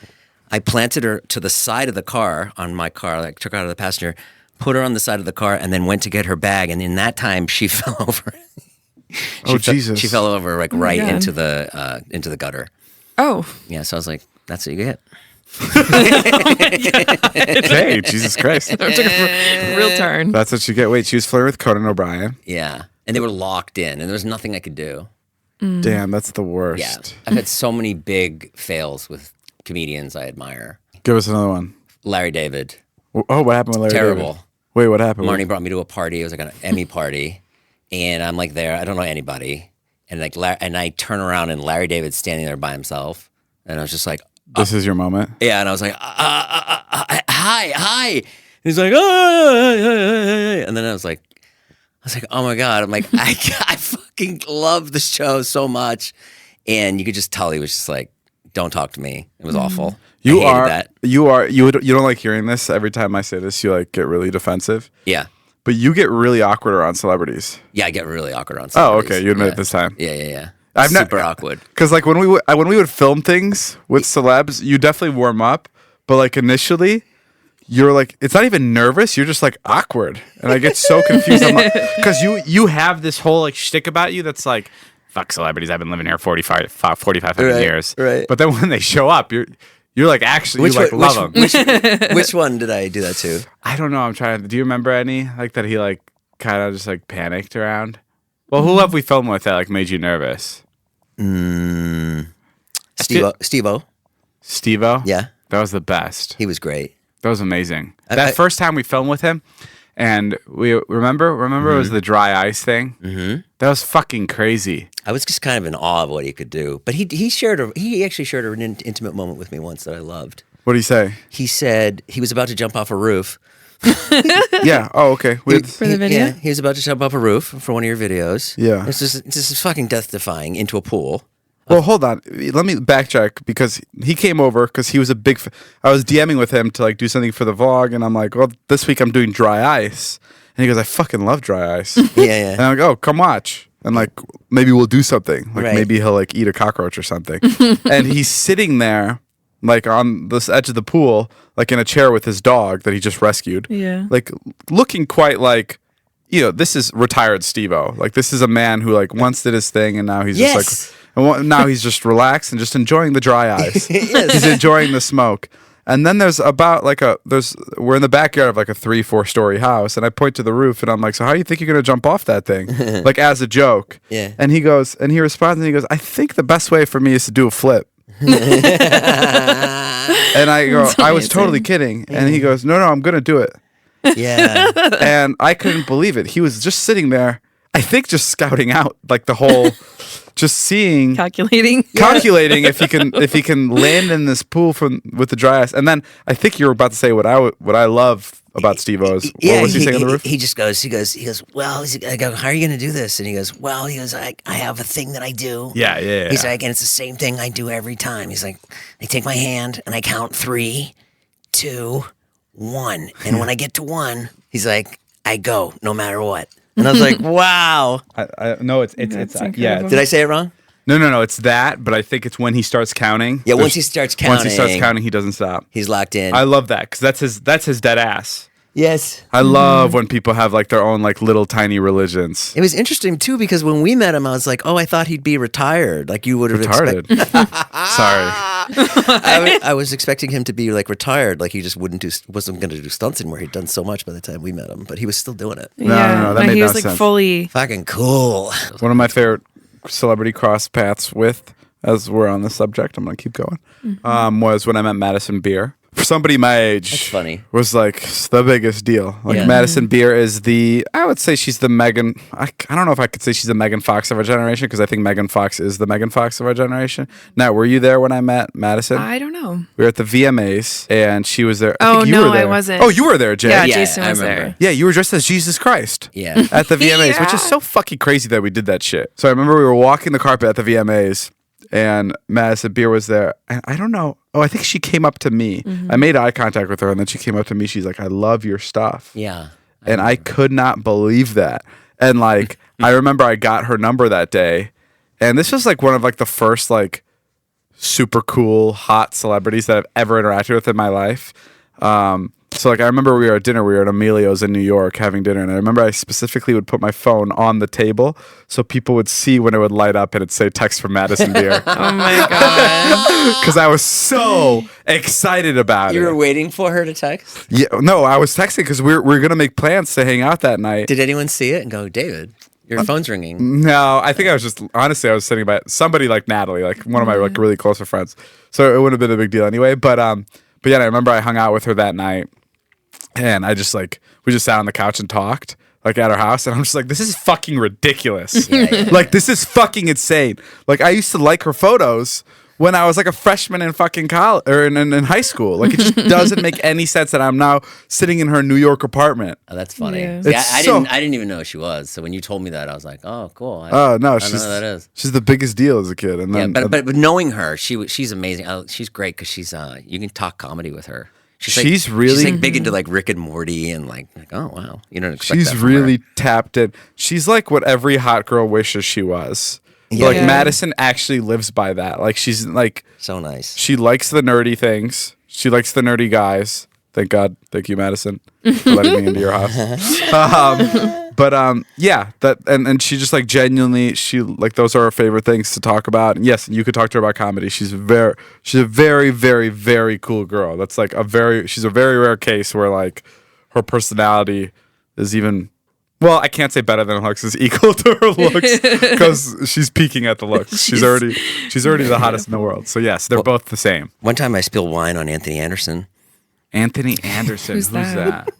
Speaker 2: I planted her to the side of the car on my car, like took her out of the passenger, put her on the side of the car, and then went to get her bag. And in that time, she fell over.
Speaker 1: Jesus.
Speaker 2: She fell over like
Speaker 3: my
Speaker 2: right
Speaker 3: God.
Speaker 2: into the gutter.
Speaker 3: Oh,
Speaker 2: Yeah, so I was like, that's what you get.
Speaker 1: Okay, Jesus Christ.
Speaker 3: that took a real turn.
Speaker 1: That's what you get. Wait, she was flirting with Conan O'Brien.
Speaker 2: Yeah. And they were locked in, and there was nothing I could do.
Speaker 1: Damn, that's the worst.
Speaker 2: Yeah. I've had so many big fails with comedians I admire.
Speaker 1: Give us another one.
Speaker 2: Larry David.
Speaker 1: Oh, what happened with Larry
Speaker 2: Terrible.
Speaker 1: David? Wait, what happened?
Speaker 2: Marnie brought me to a party. It was like an Emmy party. And I'm like there. I don't know anybody. And and I turn around and Larry David's standing there by himself. And I was just like,
Speaker 1: This is your moment.
Speaker 2: yeah. And I was like, hi. And he's like, and then I was like, oh my God. I'm like, I fucking love the show so much. And you could just tell he was just like, don't talk to me. It was awful. I hated that.
Speaker 1: You don't like hearing this. Every time I say this, you like get really defensive.
Speaker 2: Yeah.
Speaker 1: But you get really awkward around celebrities.
Speaker 2: Yeah, I get really awkward on
Speaker 1: Oh,
Speaker 2: celebrities.
Speaker 1: okay. You admit
Speaker 2: yeah.
Speaker 1: it this time.
Speaker 2: Yeah.
Speaker 1: I've not-
Speaker 2: Super awkward.
Speaker 1: Because like when we would film things with celebs, you definitely warm up. But like initially, you're like, it's not even nervous. You're just like awkward, and I get so confused. Because you have this whole like shtick about you that's like, fuck celebrities. I've been living here 4,500 years.
Speaker 2: Right.
Speaker 1: But then when they show up, you're like actually love them.
Speaker 2: Which one did I do that to?
Speaker 1: I don't know. I'm trying. Do you remember any like that? He like kind of just like panicked around. Well, who have we filmed with that like made you nervous?
Speaker 2: Steve-O.
Speaker 1: Steve-O?
Speaker 2: Yeah,
Speaker 1: That was the best.
Speaker 2: he was great.
Speaker 1: That was amazing. That first time we filmed with him, and we remember it was the dry ice thing. Mm-hmm. That was fucking crazy.
Speaker 2: I was just kind of in awe of what he could do. But he actually shared an intimate moment with me once that I loved.
Speaker 1: What do you say?
Speaker 2: He said he was about to jump off a roof.
Speaker 1: Yeah. Oh, okay.
Speaker 3: For the video?
Speaker 2: Yeah, he was about to jump off a roof for one of your videos.
Speaker 1: Yeah.
Speaker 2: It's just fucking death-defying into a pool.
Speaker 1: Well, hold on. Let me backtrack because he came over because he was a big. I was DMing with him to like do something for the vlog, and I'm like, well, this week I'm doing dry ice, and he goes, I fucking love dry ice.
Speaker 2: Yeah.
Speaker 1: And I'm like, oh, come watch. And like, maybe we'll do something. Like,
Speaker 2: Right.
Speaker 1: maybe he'll like eat a cockroach or something. And he's sitting there, like on this edge of the pool, like in a chair with his dog that he just rescued.
Speaker 3: Yeah.
Speaker 1: Like, looking quite like, this is retired Steve-O. Like, this is a man who like once did his thing, and now he's
Speaker 2: Yes.
Speaker 1: just like, now he's just relaxed and just enjoying the dry ice.
Speaker 2: Yes.
Speaker 1: He's enjoying the smoke. And then we're in the backyard of like a 3-4 story house, and I point to the roof and I'm like, so how do you think you're gonna jump off that thing? Like as a joke.
Speaker 2: Yeah.
Speaker 1: And he responds and he goes, I think the best way for me is to do a flip. And I go, I was totally kidding. And he goes, no, I'm gonna do it.
Speaker 2: Yeah.
Speaker 1: And I couldn't believe it. He was just sitting there, I think just scouting out like the whole just seeing
Speaker 3: Calculating.
Speaker 1: if he can land in this pool with the dry ice. And then I think you were about to say what I love about Steve-O's. What was he saying on the roof?
Speaker 2: He goes, well, I go, how are you going to do this? And he goes, well, I have a thing that I do.
Speaker 1: Yeah.
Speaker 2: He's like, and it's the same thing I do every time. He's like, I take my hand and I count 3, 2, 1. And when I get to 1, he's like, I go no matter what. And I was like, wow.
Speaker 1: I no, it's
Speaker 3: That's
Speaker 1: yeah.
Speaker 3: incredible.
Speaker 2: Did I say it wrong?
Speaker 1: No, it's that, but I think it's when he starts counting.
Speaker 2: Yeah, once he starts counting,
Speaker 1: he doesn't stop.
Speaker 2: he's locked in.
Speaker 1: I love that because that's his dead ass.
Speaker 2: Yes.
Speaker 1: I love when people have like their own like little tiny religions.
Speaker 2: It was interesting too because when we met him, I was like, "Oh, I thought he'd be retired. Like you would have
Speaker 1: Retarded. Sorry.
Speaker 2: I was expecting him to be like retired, like he just wasn't going to do stunts anymore. He'd done so much by the time we met him, but he was still doing it.
Speaker 1: No, that made
Speaker 3: he
Speaker 1: no
Speaker 3: was like
Speaker 1: sense.
Speaker 3: fully.
Speaker 2: Fucking cool.
Speaker 1: One of my favorite celebrity cross paths with, as we're on the subject, I'm gonna keep going. Was when I met Madison Beer. For somebody my age,
Speaker 2: That's funny.
Speaker 1: was like the biggest deal. Like
Speaker 2: Yeah.
Speaker 1: Madison Beer is I would say she's the Megan. I don't know if I could say she's the Megan Fox of our generation because I think Megan Fox is the Megan Fox of our generation. Now, were you there when I met Madison?
Speaker 3: I don't know.
Speaker 1: We were at the VMAs and she was there.
Speaker 3: Oh,
Speaker 1: think you
Speaker 3: no,
Speaker 1: were there.
Speaker 3: I wasn't.
Speaker 1: Oh, you were there, Jay.
Speaker 3: Yeah,
Speaker 2: Yeah,
Speaker 3: Jason
Speaker 2: I
Speaker 3: was
Speaker 2: remember.
Speaker 3: there.
Speaker 1: Yeah, you were dressed as Jesus Christ.
Speaker 2: Yeah.
Speaker 1: At the VMAs, which is so fucking crazy that we did that shit. So I remember we were walking the carpet at the VMAs and Madison Beer was there. And I don't know. Oh, I think she came up to me. I made eye contact with her and then she came up to me. She's like, I love your stuff.
Speaker 2: Yeah.
Speaker 1: and I could not believe that. And like, I remember I got her number that day, and this was like one of like the first like super cool hot celebrities that I've ever interacted with in my life. So like I remember we were at dinner, we were at Emilio's in New York having dinner, and I remember I specifically would put my phone on the table so people would see when it would light up and it'd say text from Madison Beer.
Speaker 3: Oh my god.
Speaker 1: Because I was so excited about
Speaker 2: You
Speaker 1: it.
Speaker 2: were waiting for her to text?
Speaker 1: Yeah, no, I was texting because we were gonna make plans to hang out that night.
Speaker 2: Did anyone see it and go, David, your phone's ringing?
Speaker 1: No, I think I was just honestly I was sitting by somebody like Natalie, like one of my like really close friends. So it wouldn't have been a big deal anyway. But yeah, I remember I hung out with her that night, and I just like we just sat on the couch and talked like at our house, and I'm just like, this is fucking ridiculous. Like this is fucking insane. Like I used to like her photos when I was like a freshman in fucking college or in high school. Like it just doesn't make any sense that I'm now sitting in her New York apartment.
Speaker 2: Oh, that's funny.
Speaker 3: Yeah.
Speaker 2: See,
Speaker 1: It's
Speaker 2: I
Speaker 1: so-
Speaker 2: didn't even know who she was. So when you told me that, I was like, oh, cool.
Speaker 1: Oh no,
Speaker 2: I
Speaker 1: she's
Speaker 2: know who that is.
Speaker 1: she's the biggest deal as a kid. And
Speaker 2: Yeah,
Speaker 1: then
Speaker 2: but knowing her, she's amazing. She's great because she's you can talk comedy with her.
Speaker 1: She's really-
Speaker 2: she's like big into like Rick and Morty and like oh wow, you don't expect
Speaker 1: she's
Speaker 2: that from her.
Speaker 1: really tapped in. She's like what every hot girl wishes she was.
Speaker 2: Yeah.
Speaker 1: Like
Speaker 3: Yeah.
Speaker 1: Madison actually lives by that. Like she's like
Speaker 2: so nice.
Speaker 1: she likes the nerdy things. She likes the nerdy guys. Thank God. Thank you, Madison, for letting me into your house. Yeah, that and she just like genuinely she like those are her favorite things to talk about. And yes, you could talk to her about comedy. She's a very, very, very cool girl. That's like she's a very rare case where like her personality is even well, I can't say better than her looks, is equal to her looks because she's peaking at the looks. She's already the hottest in the world. So yes, they're both the same.
Speaker 2: One time I spilled wine on Anthony Anderson.
Speaker 1: Anthony Anderson, who's that?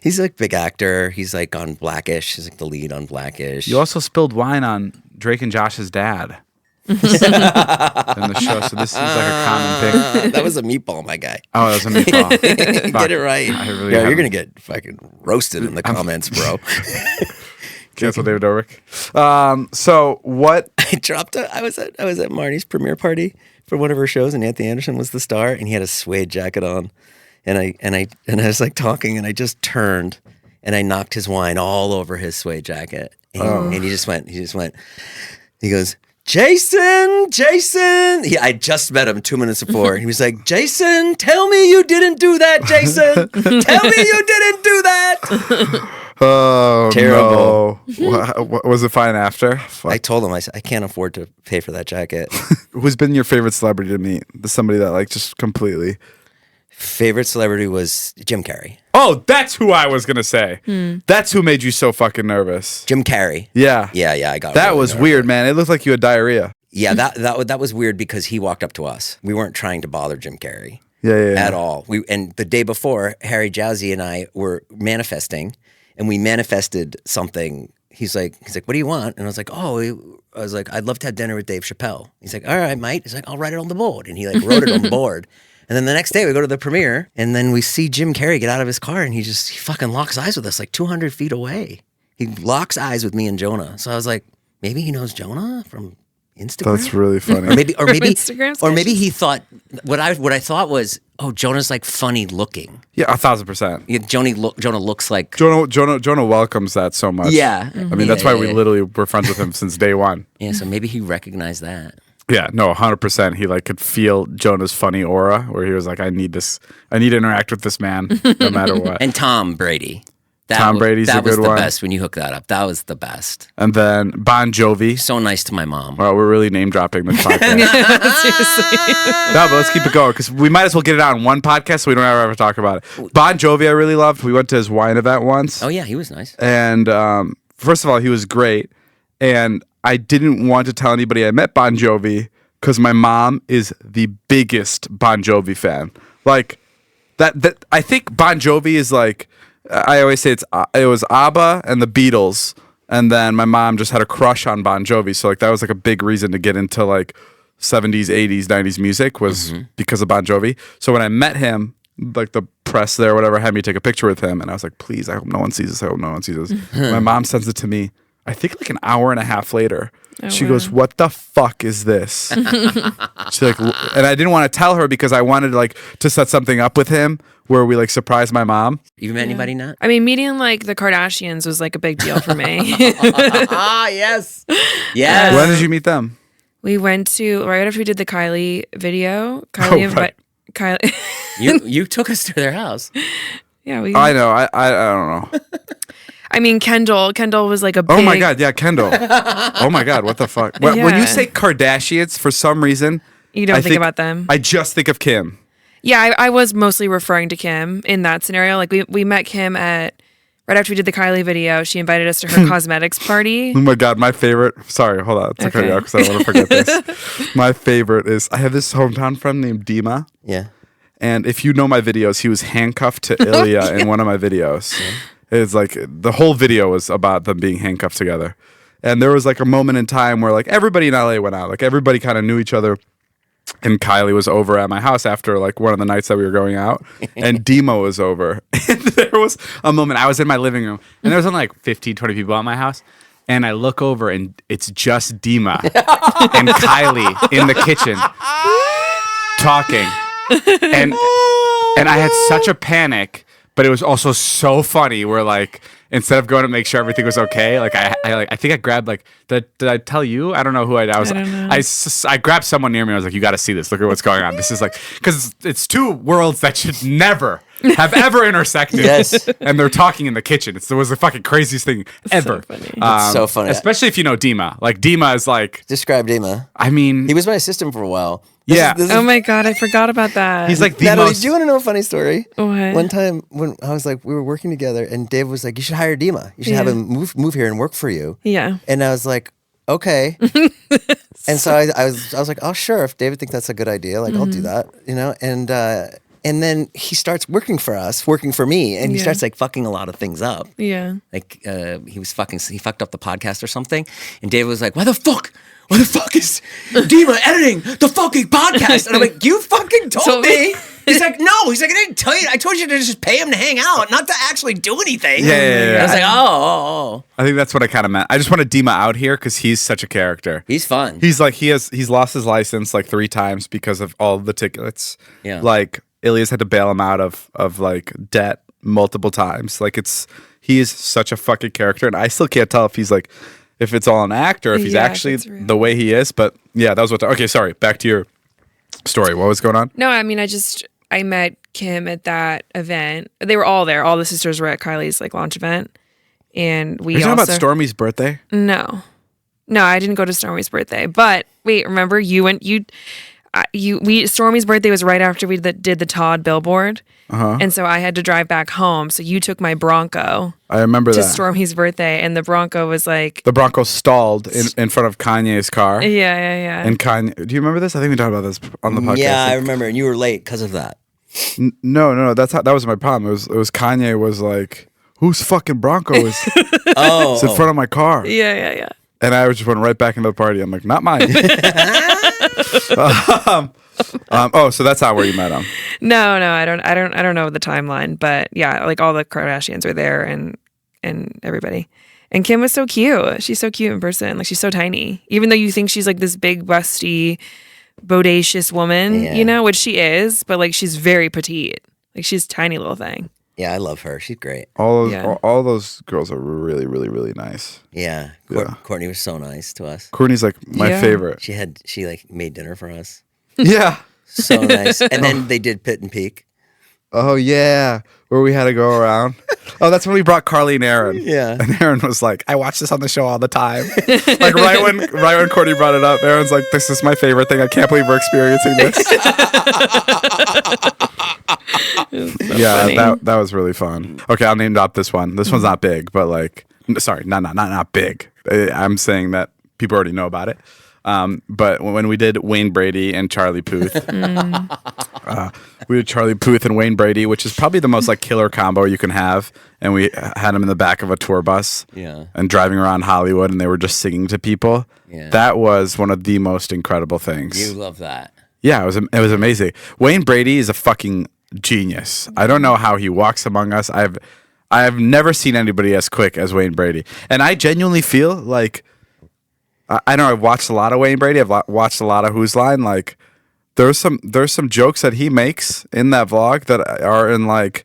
Speaker 2: He's like big actor. He's like on Blackish. He's like the lead on Blackish.
Speaker 1: You also spilled wine on Drake and Josh's dad in the show, so this seems like a common thing.
Speaker 2: That was a meatball, my guy.
Speaker 1: Oh, that was a meatball.
Speaker 2: Get it right.
Speaker 1: I really
Speaker 2: yeah, you're
Speaker 1: haven't.
Speaker 2: gonna get fucking roasted in the comments, bro.
Speaker 1: Cancel David Dobrik. So what?
Speaker 2: I dropped I was at Marnie's premiere party for one of her shows, and Anthony Anderson was the star, and he had a suede jacket on, and I was like talking, and I just turned, and I knocked his wine all over his suede jacket, and he just went, he goes, Jason. I just met him 2 minutes before, and he was like, Jason, tell me you didn't do that, Jason. Tell me you didn't do that.
Speaker 1: Oh,
Speaker 2: Terrible.
Speaker 1: No. What, was it fine after? Fuck.
Speaker 2: I told him, I said, I can't afford to pay for that jacket.
Speaker 1: Who's been your favorite celebrity to meet? Somebody that like just completely.
Speaker 2: Favorite celebrity was Jim Carrey.
Speaker 1: Oh, that's who I was gonna say. That's who made you so fucking nervous.
Speaker 2: Jim Carrey.
Speaker 1: Yeah.
Speaker 2: Yeah, I got
Speaker 1: That
Speaker 2: really
Speaker 1: was
Speaker 2: nervous.
Speaker 1: weird, man. It looked like you had diarrhea.
Speaker 2: Yeah, that was weird because he walked up to us. We weren't trying to bother Jim Carrey
Speaker 1: Yeah.
Speaker 2: at all. And the day before, Harry Jowsey and I were manifesting, and we manifested something. He's like, what do you want? And I was like, I'd love to have dinner with Dave Chappelle. He's like, all right, mate. He's like, I'll write it on the board, and he like wrote it on the board. And then the next day we go to the premiere, and then we see Jim Carrey get out of his car, and he fucking locks eyes with us like 200 feet away. He locks eyes with me and Jonah. So I was like, maybe he knows Jonah from Instagram.
Speaker 1: That's really funny.
Speaker 2: Or maybe
Speaker 3: Instagram
Speaker 2: or maybe he thought what I thought was, oh, Jonah's like funny looking.
Speaker 1: Yeah, 1,000%.
Speaker 2: Yeah, Jonah looks like
Speaker 1: Jonah welcomes that so much.
Speaker 2: yeah.
Speaker 1: I mean, that's why we literally were friends with him since day one.
Speaker 2: Yeah, so maybe he recognized that.
Speaker 1: Yeah, no, 100%. He like could feel Jonah's funny aura, where he was like, "I need to interact with this man, no matter what."
Speaker 2: And Tom Brady.
Speaker 1: Tom Brady's a
Speaker 2: that was
Speaker 1: good
Speaker 2: the
Speaker 1: one.
Speaker 2: best when you hook that up. That was the best.
Speaker 1: And then Bon Jovi.
Speaker 2: So nice to my mom.
Speaker 1: Well, we're really name dropping this podcast. No, but let's keep it going because we might as well get it out on one podcast so we don't ever talk about it. Bon Jovi, I really loved. We went to his wine event once.
Speaker 2: Oh yeah, he was nice.
Speaker 1: And first of all, he was great. And I didn't want to tell anybody I met Bon Jovi because my mom is the biggest Bon Jovi fan. Like that I think Bon Jovi is like, I always say it was ABBA and the Beatles. And then my mom just had a crush on Bon Jovi. So like that was like a big reason to get into like 70s, 80s, 90s music was because of Bon Jovi. So when I met him, like the press there, whatever, had me take a picture with him. And I was like, please, I hope no one sees this. I hope no one sees this. My mom sends it to me I think like an hour and a half later.
Speaker 3: Oh,
Speaker 1: She
Speaker 3: wow.
Speaker 1: goes, "What the fuck is this?" She like, and I didn't want to tell her because I wanted like to set something up with him where we like surprise my mom.
Speaker 2: You met anybody not?
Speaker 3: I mean, meeting like the Kardashians was like a big deal for me.
Speaker 2: Ah, yes. Yes.
Speaker 1: When did you meet them?
Speaker 3: We went to right after we did the Kylie video.
Speaker 1: Oh, right.
Speaker 3: Kylie.
Speaker 2: You took us to their house.
Speaker 3: Yeah, we.
Speaker 1: I know. I don't know.
Speaker 3: I mean, Kendall was like a big.
Speaker 1: Oh my God, yeah, Kendall. Oh my God, what the fuck? When
Speaker 3: Yeah.
Speaker 1: you say Kardashians, for some reason,
Speaker 3: You don't
Speaker 1: I
Speaker 3: think about them.
Speaker 1: I just think of Kim.
Speaker 3: Yeah, I was mostly referring to Kim in that scenario. Like we met Kim right after we did the Kylie video. She invited us to her cosmetics party.
Speaker 1: Oh my God, my favorite. Sorry, hold on. It's okay,
Speaker 3: Okay.
Speaker 1: because I don't want to forget this. My favorite is I have this hometown friend named Dima.
Speaker 2: Yeah.
Speaker 1: And if you know my videos, he was handcuffed to Ilya in one of my videos. It's like the whole video was about them being handcuffed together. And there was like a moment in time where like everybody in LA went out. Like everybody kind of knew each other. And Kylie was over at my house after like one of the nights that we were going out. And Dima was over. And there was a moment I was in my living room and there was only like 15, 20 people at my house. And I look over and it's just Dima and Kylie in the kitchen talking. And I had such a panic, but it was also so funny where like instead of going to make sure everything was okay, like I think I grabbed like did I tell you? I don't know who I was.
Speaker 3: I don't know.
Speaker 1: I grabbed someone near me. I was like, you got to see this. Look at what's going on. This is like because it's two worlds that should never have ever intersected.
Speaker 2: Yes.
Speaker 1: And they're talking in the kitchen. It was the fucking craziest thing ever.
Speaker 3: funny.
Speaker 2: It's so funny.
Speaker 1: Especially if you know Dima. Like Dima is like
Speaker 2: Describe Dima.
Speaker 1: I mean
Speaker 2: He was my assistant for a while.
Speaker 1: Yeah.
Speaker 2: This is
Speaker 3: Oh my God, I forgot about that.
Speaker 1: he's like the
Speaker 2: Natalie,
Speaker 1: most
Speaker 2: do you want to know a funny story?
Speaker 3: What?
Speaker 2: One time when I was like, we were working together, and Dave was like, "You should hire Dima. You should have
Speaker 3: Yeah.
Speaker 2: him move here and work for you."
Speaker 3: Yeah.
Speaker 2: And I was like, "Okay." And so I was like, "Oh, sure. If David thinks that's a good idea, like I'll do that, you know." And then he starts working for us, working for me, and he
Speaker 3: Yeah.
Speaker 2: starts like fucking a lot of things up.
Speaker 3: Yeah.
Speaker 2: Like he fucked up the podcast or something, and David was like, "Why the fuck is Dima editing the fucking podcast?" And I'm like, "You fucking told me." He's like, "No." He's like, "I didn't tell you. I told you to just pay him to hang out, not to actually do anything."
Speaker 1: Yeah.
Speaker 2: I was like, "Oh.
Speaker 1: I think that's what I kind of meant. I just wanted Dima out here because he's such a character.
Speaker 2: He's fun."
Speaker 1: He's like he's lost his license like 3 times because of all the tickets.
Speaker 2: Yeah.
Speaker 1: Like Ilias had to bail him out of like debt multiple times. Like he is such a fucking character, and I still can't tell if it's all an act or if he's
Speaker 3: Yeah, if
Speaker 1: actually
Speaker 3: it's real.
Speaker 1: the way he is. But yeah, that was what. Okay, sorry. Back to your story. What was going on?
Speaker 3: No, I mean, I met Kim at that event. They were all there. All the sisters were at Kylie's like launch event, and we
Speaker 1: Are you talking
Speaker 3: also
Speaker 1: about Stormy's birthday?
Speaker 3: No, I didn't go to Stormy's birthday. But wait, remember Stormy's birthday was right after we did the Todd billboard, and so I had to drive back home. So you took my Bronco
Speaker 1: I remember
Speaker 3: to
Speaker 1: that.
Speaker 3: Stormy's birthday, and the Bronco was like,
Speaker 1: The Bronco stalled in front of Kanye's car.
Speaker 3: yeah.
Speaker 1: And Kanye, do you remember this? I think we talked about this on the podcast.
Speaker 2: Yeah, I remember. And you were late because of that.
Speaker 1: No. That was my problem. It was Kanye was like, whose fucking Bronco is
Speaker 2: Oh,
Speaker 1: it's in front of my car?
Speaker 3: yeah.
Speaker 1: And I just went right back into the party. I'm like, not mine. So that's not where you met him.
Speaker 3: No, I don't know the timeline, but yeah, like all the Kardashians were there and everybody. And Kim was so cute. She's so cute in person. Like she's so tiny. Even though you think she's like this big, busty, bodacious woman,
Speaker 2: Yeah.
Speaker 3: you know, which she is, but like she's very petite. Like she's a tiny little thing.
Speaker 2: yeah, I love her. She's great.
Speaker 3: Yeah.
Speaker 1: All those girls are really, really, really nice.
Speaker 2: Yeah,
Speaker 1: Yeah.
Speaker 2: Courtney was so nice to us.
Speaker 1: Courtney's like my
Speaker 3: Yeah.
Speaker 1: favorite.
Speaker 2: She like made dinner for us.
Speaker 1: Yeah.
Speaker 2: So nice. And then they did Pit and Peak.
Speaker 1: Oh yeah, where we had to go around. Oh, that's when we brought Carly and Aaron.
Speaker 2: Yeah.
Speaker 1: And Aaron was like, "I watch this on the show all the time." Like right when Courtney brought it up, Aaron's like, "This is my favorite thing. I can't believe we're experiencing this." Yeah,
Speaker 3: funny.
Speaker 1: that was really fun. Okay, I'll name drop this one. This one's not big, but like, sorry, not big. I'm saying that people already know about it. But when we did Wayne Brady and Charlie Puth, we did Charlie Puth and Wayne Brady, which is probably the most like killer combo you can have. And we had them in the back of a tour bus,
Speaker 2: Yeah.
Speaker 1: and driving around Hollywood, and they were just singing to people.
Speaker 2: Yeah.
Speaker 1: That was one of the most incredible things.
Speaker 2: You love that.
Speaker 1: Yeah, it was amazing. Wayne Brady is a fucking genius. I don't know how he walks among us. I've never seen anybody as quick as Wayne Brady. And I genuinely feel like, I know I've watched a lot of Wayne Brady. I've watched a lot of Who's Line. Like, there's some jokes that he makes in that vlog that are in like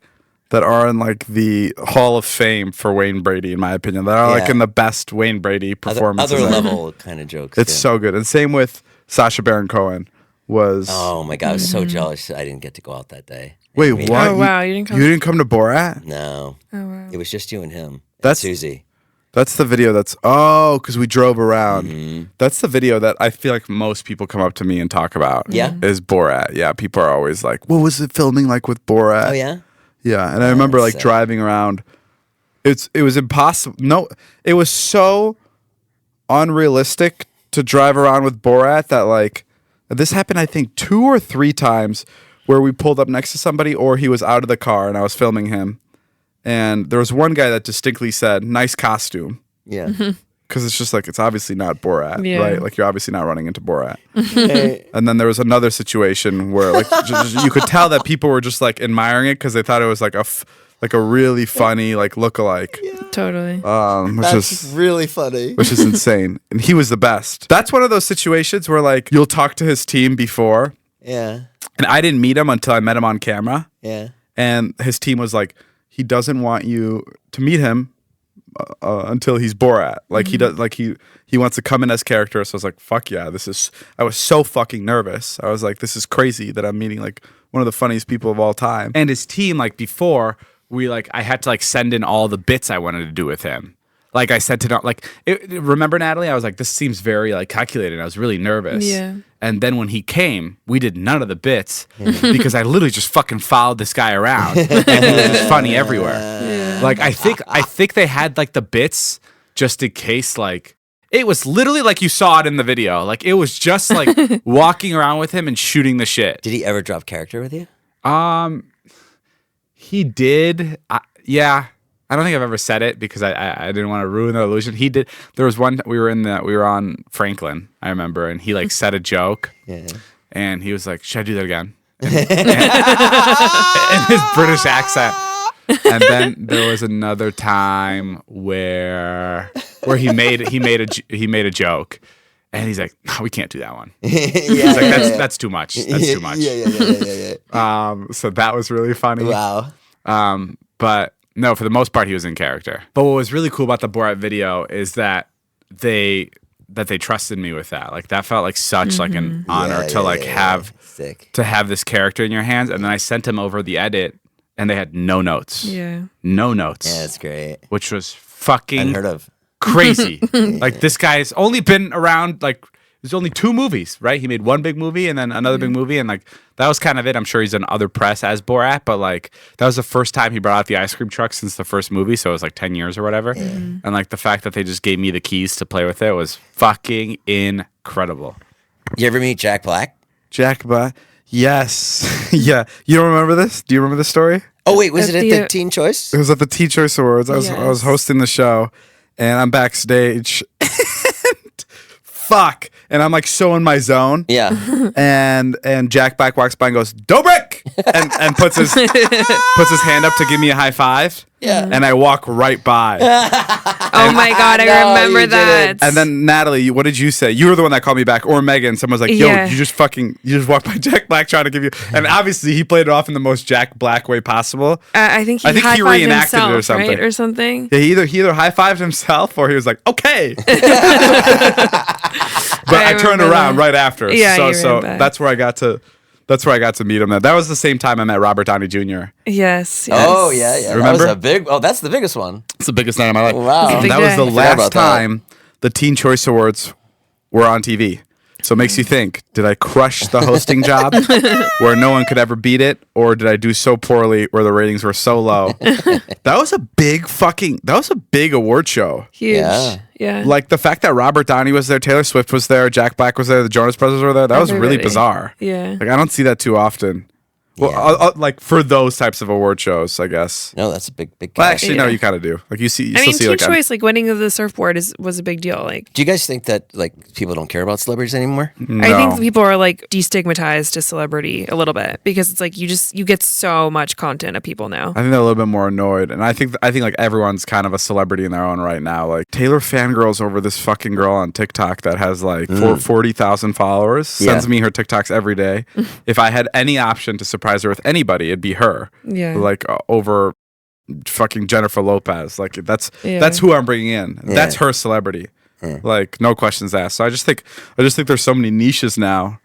Speaker 1: the Hall of Fame for Wayne Brady, in my opinion. That are like in the best Wayne Brady performances.
Speaker 2: Other level kind of jokes.
Speaker 1: It's so good. And same with Sacha Baron Cohen was.
Speaker 2: Oh my God, I was so jealous I didn't get to go out that day.
Speaker 1: Wait, what?
Speaker 3: Oh wow, you didn't come.
Speaker 1: You didn't come to Borat?
Speaker 2: No.
Speaker 3: Oh wow.
Speaker 2: It was just you and him.
Speaker 1: That's
Speaker 2: and Susie.
Speaker 1: That's the video because we drove around. That's the video that I feel like most people come up to me and talk about.
Speaker 2: Yeah.
Speaker 1: Is Borat. Yeah, people are always like, what was it filming like with Borat?
Speaker 2: Oh yeah?
Speaker 1: Yeah, and I remember like driving around. It was impossible. No, it was so unrealistic to drive around with Borat that like, this happened I think 2 or 3 times where we pulled up next to somebody or he was out of the car and I was filming him. And there was one guy that distinctly said, "Nice costume."
Speaker 2: Yeah.
Speaker 1: Because it's just like, it's obviously not Borat,
Speaker 3: Yeah.
Speaker 1: right? Like, you're obviously not running into Borat. And then there was another situation where like you could tell that people were just like admiring it because they thought it was like a really funny like lookalike.
Speaker 3: Totally.
Speaker 1: Which is
Speaker 2: really funny.
Speaker 1: which is insane. And he was the best. That's one of those situations where like you'll talk to his team before.
Speaker 2: Yeah.
Speaker 1: And I didn't meet him until I met him on camera.
Speaker 2: Yeah.
Speaker 1: And his team was like, he doesn't want you to meet him until he's Borat. Like he does, like he wants to come in as character. So I was like, fuck yeah, I was so fucking nervous. I was like, this is crazy that I'm meeting like one of the funniest people of all time. And his team, like before, I had to like send in all the bits I wanted to do with him. Like I said to remember Natalie? I was like, this seems very like calculated. I was really nervous.
Speaker 3: Yeah.
Speaker 1: And then when he came, we did none of the bits because I literally just fucking followed this guy around and he was just funny everywhere.
Speaker 3: Yeah.
Speaker 1: Like I think they had like the bits just in case like it was literally like you saw it in the video. Like it was just like walking around with him and shooting the shit.
Speaker 2: Did he ever drop character with you?
Speaker 1: He did. Yeah. I don't think I've ever said it because I didn't want to ruin the illusion. He did. There was one we were on Franklin, I remember, and he like said a joke, and he was like, "Should I do that again?" And in his British accent. And then there was another time where he made a joke, and he's like, "No, we can't do that one." He's like, "That's too much. That's too much." Yeah. So that was really funny.
Speaker 2: Wow.
Speaker 1: But. No, for the most part, he was in character. But what was really cool about the Borat video is that they trusted me with that. Like that felt like such like an honor to have this character in your hands. And then I sent him over the edit, and they had no notes.
Speaker 3: Yeah,
Speaker 1: no notes.
Speaker 2: Yeah, that's great.
Speaker 1: Which was fucking
Speaker 2: Unheard of.
Speaker 1: Crazy. Like this guy's only been around like. There's only 2 movies, right? He made one big movie and then another big movie, and like that was kind of it. I'm sure he's done other press as Borat, but like that was the first time he brought out the ice cream truck since the first movie, so it was like 10 years or whatever. And like the fact that they just gave me the keys to play with it was fucking incredible.
Speaker 2: You ever meet Jack Black?
Speaker 1: Jack Black? Yes. Yeah. You don't remember this? Do you remember this story?
Speaker 2: Oh wait, was it at
Speaker 3: the
Speaker 2: the Teen Choice?
Speaker 1: It was at the Teen Choice Awards. I was hosting the show, and I'm backstage. Fuck. And I'm like so in my zone.
Speaker 2: Yeah.
Speaker 1: And Jack Black walks by and goes, Dobrik! and puts his hand up to give me a high five.
Speaker 2: Yeah.
Speaker 1: And I walk right by.
Speaker 3: Oh my God, I
Speaker 2: No,
Speaker 3: remember
Speaker 2: you
Speaker 3: that.
Speaker 2: didn't.
Speaker 1: And then Natalie, what did you say? You were the one that called me back, or Megan. Someone was like, yo,
Speaker 3: Yeah.
Speaker 1: you just walked by Jack Black trying to give you. And obviously he played it off in the most Jack Black way possible.
Speaker 3: I think he
Speaker 1: he
Speaker 3: high-fived
Speaker 1: reenacted it
Speaker 3: himself,
Speaker 1: or something.
Speaker 3: right? Or something.
Speaker 1: Yeah, he either high-fived himself or he was like, okay. But I turned
Speaker 3: remember
Speaker 1: around
Speaker 3: that.
Speaker 1: right after.
Speaker 3: Yeah, you
Speaker 1: so
Speaker 3: ran back.
Speaker 1: that's where I got to meet him. That was the same time I met Robert Downey Jr.
Speaker 3: Yes.
Speaker 2: Oh yeah.
Speaker 1: Remember?
Speaker 2: That was that's the biggest one.
Speaker 1: It's the biggest night of my life.
Speaker 2: Wow. It's a
Speaker 3: big
Speaker 1: That was
Speaker 3: day.
Speaker 1: the
Speaker 3: I
Speaker 2: forgot
Speaker 1: last
Speaker 2: about that.
Speaker 1: time the Teen Choice Awards were on TV. So it makes you think, did I crush the hosting job where no one could ever beat it? Or did I do so poorly where the ratings were so low? That was a big award show.
Speaker 3: Huge.
Speaker 2: Yeah.
Speaker 3: Yeah.
Speaker 1: Like the fact that Robert Downey was there, Taylor Swift was there, Jack Black was there, the Jonas Brothers were there. That was really
Speaker 3: Everybody.
Speaker 1: bizarre.
Speaker 3: Yeah.
Speaker 1: Like I don't see that too often. Well, like for those types of award shows, I guess.
Speaker 2: No, that's a big
Speaker 1: Well,
Speaker 2: catch.
Speaker 1: actually, no, you kind of do. Like you see, you
Speaker 3: I
Speaker 1: still
Speaker 3: mean,
Speaker 1: see
Speaker 3: Teen
Speaker 1: like
Speaker 3: Choice, like winning of the surfboard was a big deal. Like,
Speaker 2: Do you guys think that like people don't care about celebrities anymore?
Speaker 1: no.
Speaker 3: I think people are like destigmatized to celebrity a little bit because it's like you get so much content of people now.
Speaker 1: I think they're a little bit more annoyed, and I think like everyone's kind of a celebrity in their own right now. Like Taylor fangirls over this fucking girl on TikTok that has like 40,000 followers. Sends me her TikToks every day. If I had any option to surprise her with anybody, it'd be her.
Speaker 3: Yeah.
Speaker 1: Like over fucking Jennifer Lopez. Like that's who I'm bringing in. That's her celebrity. Like no questions asked. So I just think there's so many niches now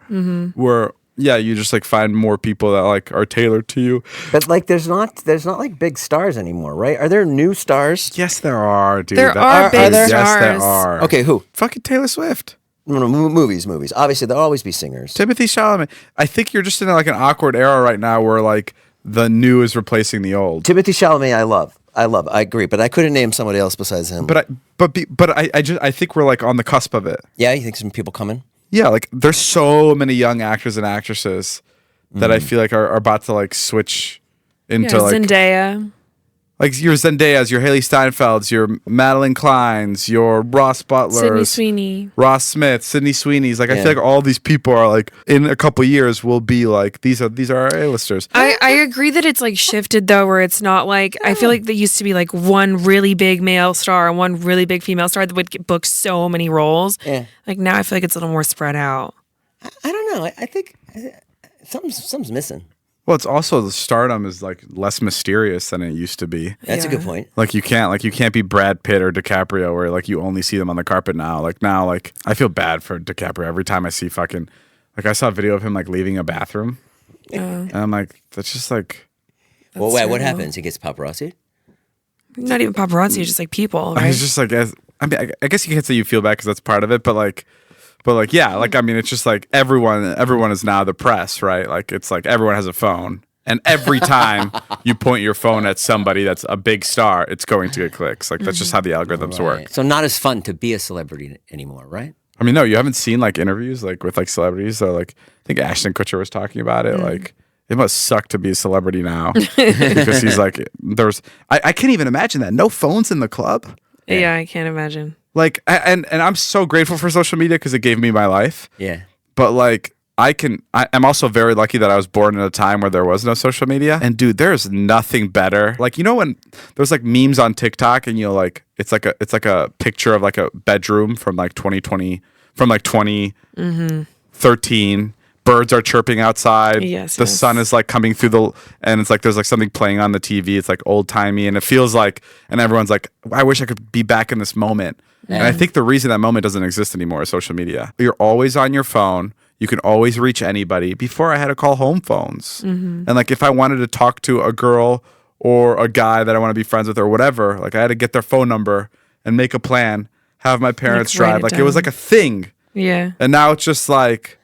Speaker 1: where you just like find more people that like are tailored to you.
Speaker 2: But like, there's not like big stars anymore, right? Are there new stars?
Speaker 1: Yes, there are, dude.
Speaker 3: There are big
Speaker 1: Yes, there
Speaker 3: stars.
Speaker 1: are.
Speaker 2: Okay, who?
Speaker 1: Fucking Taylor Swift.
Speaker 2: No, movies. Obviously, there'll always be singers.
Speaker 1: Timothy Chalamet. I think you're just in like an awkward era right now where like the new is replacing the old.
Speaker 2: Timothy Chalamet, I love. I agree, but I couldn't name somebody else besides him.
Speaker 1: But I think we're like on the cusp of it.
Speaker 2: Yeah, you think some people coming?
Speaker 1: Yeah, like there's so many young actors and actresses that I feel like are about to like switch into like
Speaker 3: Zendaya.
Speaker 1: like your Zendayas, your Haley Steinfelds, your Madeline Kleins, your Ross Butlers,
Speaker 3: Sydney Sweeney.
Speaker 1: Ross Smith, Sydney Sweeney's. Like I
Speaker 2: Yeah.
Speaker 1: feel like all these people are like in a couple years will be like these are our A-listers.
Speaker 3: I agree that it's like shifted though, where it's not like I feel like there used to be like one really big male star and one really big female star that would book so many roles.
Speaker 2: Yeah.
Speaker 3: Like now I feel like it's a little more spread out.
Speaker 2: I don't know. I think something's missing.
Speaker 1: Well, it's also the stardom is like less mysterious than it used to be.
Speaker 2: That's a
Speaker 3: Yeah.
Speaker 2: good point.
Speaker 1: Like you can't be Brad Pitt or DiCaprio where like you only see them on the carpet now. Like now, like I feel bad for DiCaprio every time I see fucking like I saw a video of him like leaving a bathroom, and I'm like, that's just like
Speaker 2: Well, wait, what
Speaker 3: terrible.
Speaker 2: happens? He gets paparazzi?
Speaker 3: Not even paparazzi, just like people,
Speaker 1: I
Speaker 3: right?
Speaker 1: was just like I mean I guess you can't say you feel bad because that's part of it, but like yeah, like I mean it's just like everyone is now the press, right? Like it's like everyone has a phone. And every time you point your phone at somebody that's a big star, it's going to get clicks. Like that's just how the algorithms work.
Speaker 2: So not as fun to be a celebrity anymore, right?
Speaker 1: I mean, no, you haven't seen like interviews like with like celebrities. So like I think Ashton Kutcher was talking about it. Like it must suck to be a celebrity now because he's like I can't even imagine that. No phones in the club.
Speaker 3: Yeah, I can't imagine.
Speaker 1: Like and I'm so grateful for social media because it gave me my life.
Speaker 2: Yeah.
Speaker 1: But like I'm also very lucky that I was born in a time where there was no social media. And dude, there's nothing better. Like, you know, when there's like memes on TikTok and you'll like, it's like a picture of like a bedroom from like 2020, from like 2013. Birds are chirping outside.
Speaker 3: Yes,
Speaker 1: the
Speaker 3: yes.
Speaker 1: sun is like coming through and it's like, there's like something playing on the TV. It's like old timey and it feels like, and everyone's like, I wish I could be back in this moment. And I think the reason that moment doesn't exist anymore is social media. You're always on your phone. You can always reach anybody. Before I had to call home phones. And like if I wanted to talk to a girl or a guy that I want to be friends with or whatever, like I had to get their phone number and make a plan, have my parents
Speaker 3: Like, write
Speaker 1: drive.
Speaker 3: it
Speaker 1: Like it was
Speaker 3: down.
Speaker 1: like a thing.
Speaker 3: Yeah.
Speaker 1: And now it's just like,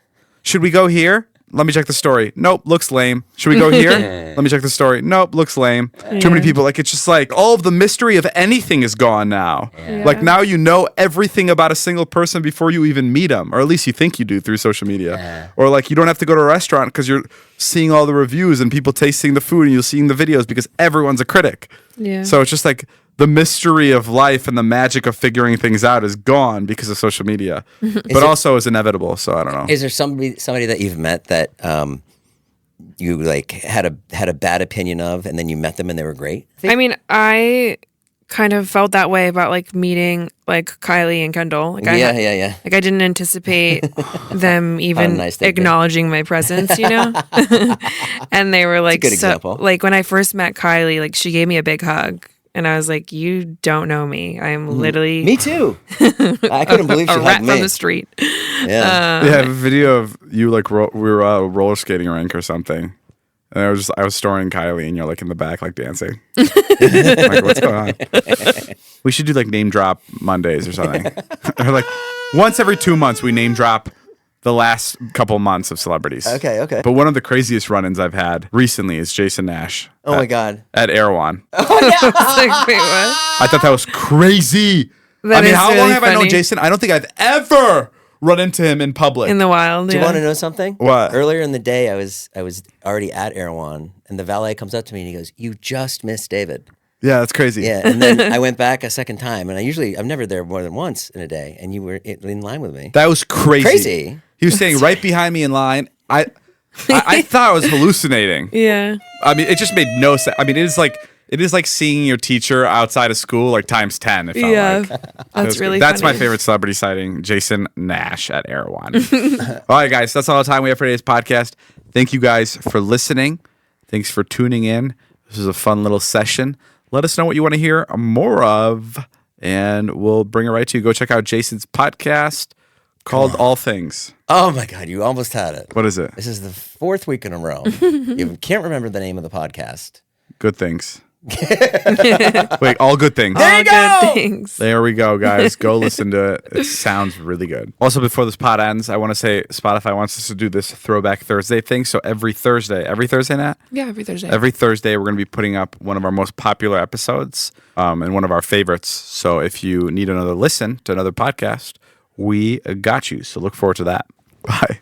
Speaker 1: should we go here? Let me check the story. Nope, looks lame. Should we go here? Let me check the story. Nope, looks lame. Too many people. Like it's just like all of the mystery of anything is gone now. Like now you know everything about a single person before you even meet them, or at least you think you do through social media. Or like you don't have to go to a restaurant because you're seeing all the reviews and people tasting the food and you're seeing the videos because everyone's a critic.
Speaker 3: Yeah.
Speaker 1: So it's just like the mystery of life and the magic of figuring things out is gone because of social media, but also is inevitable. So I don't know.
Speaker 2: Is there somebody that you've met that you like had a bad opinion of, and then you met them and they were great?
Speaker 3: I mean, I kind of felt that way about like meeting like Kylie and Kendall. Like
Speaker 2: Yeah.
Speaker 3: Like I didn't anticipate them even
Speaker 2: nice they've been.
Speaker 3: acknowledging my presence, you know? And they were like,
Speaker 2: good example.
Speaker 3: like when I first met Kylie, like she gave me a big hug. And I was like, you don't know me. I am literally
Speaker 2: Me too. I couldn't believe she
Speaker 3: a
Speaker 2: hugged
Speaker 3: rat
Speaker 2: me.
Speaker 3: from the street.
Speaker 2: Yeah.
Speaker 1: Yeah, I have a video of you like we were at a roller skating rink or something, and I was storing Kylie, and you're like in the back like dancing. Like what's going on? We should do like name drop Mondays or something, or like once every 2 months we name drop the last couple months of celebrities.
Speaker 2: Okay.
Speaker 1: But one of the craziest run-ins I've had recently is Jason Nash.
Speaker 2: Oh my God.
Speaker 1: At Erewhon.
Speaker 3: It's like, wait, what?
Speaker 1: I thought that was crazy.
Speaker 3: That
Speaker 1: I mean,
Speaker 3: is
Speaker 1: how
Speaker 3: really
Speaker 1: long have I known
Speaker 3: funny.
Speaker 1: Jason? I don't think I've ever run into him in public.
Speaker 3: in the wild.
Speaker 2: Do you
Speaker 3: yeah.
Speaker 2: want to know something?
Speaker 1: What?
Speaker 2: Earlier in the day, I was already at Erewhon, and the valet comes up to me and he goes, "You just missed David."
Speaker 1: Yeah, that's crazy.
Speaker 2: Yeah, and then I went back a second time, and I'm never there more than once in a day, and you were in line with me.
Speaker 1: That was crazy.
Speaker 2: Crazy.
Speaker 1: He was standing right behind me in line. I thought I was hallucinating.
Speaker 3: Yeah.
Speaker 1: I mean, it just made no sense. I mean, it is like seeing your teacher outside of school, like times 10. It felt
Speaker 3: Yeah.
Speaker 1: like.
Speaker 3: That's really
Speaker 1: That's my
Speaker 3: funny.
Speaker 1: favorite celebrity sighting, Jason Nash at Erewhon. All right, guys, that's all the time we have for today's podcast. Thank you guys for listening. Thanks for tuning in. This was a fun little session. Let us know what you want to hear more of, and we'll bring it right to you. Go check out Jason's podcast called All Things.
Speaker 2: Oh my God, you almost had it.
Speaker 1: What is it?
Speaker 2: This is the 4th week in a row. You can't remember the name of the podcast.
Speaker 1: Good Things. Wait, All Good Things.
Speaker 2: There you
Speaker 3: All
Speaker 2: go!
Speaker 3: good things.
Speaker 1: There we go, guys. Go listen to it. It sounds really good. Also, before this pod ends, I want to say Spotify wants us to do this Throwback Thursday thing. So every Thursday, Nat?
Speaker 3: Yeah, every Thursday.
Speaker 1: Every Thursday, we're going to be putting up one of our most popular episodes and one of our favorites. So if you need another listen to another podcast, we got you. So look forward to that. Bye.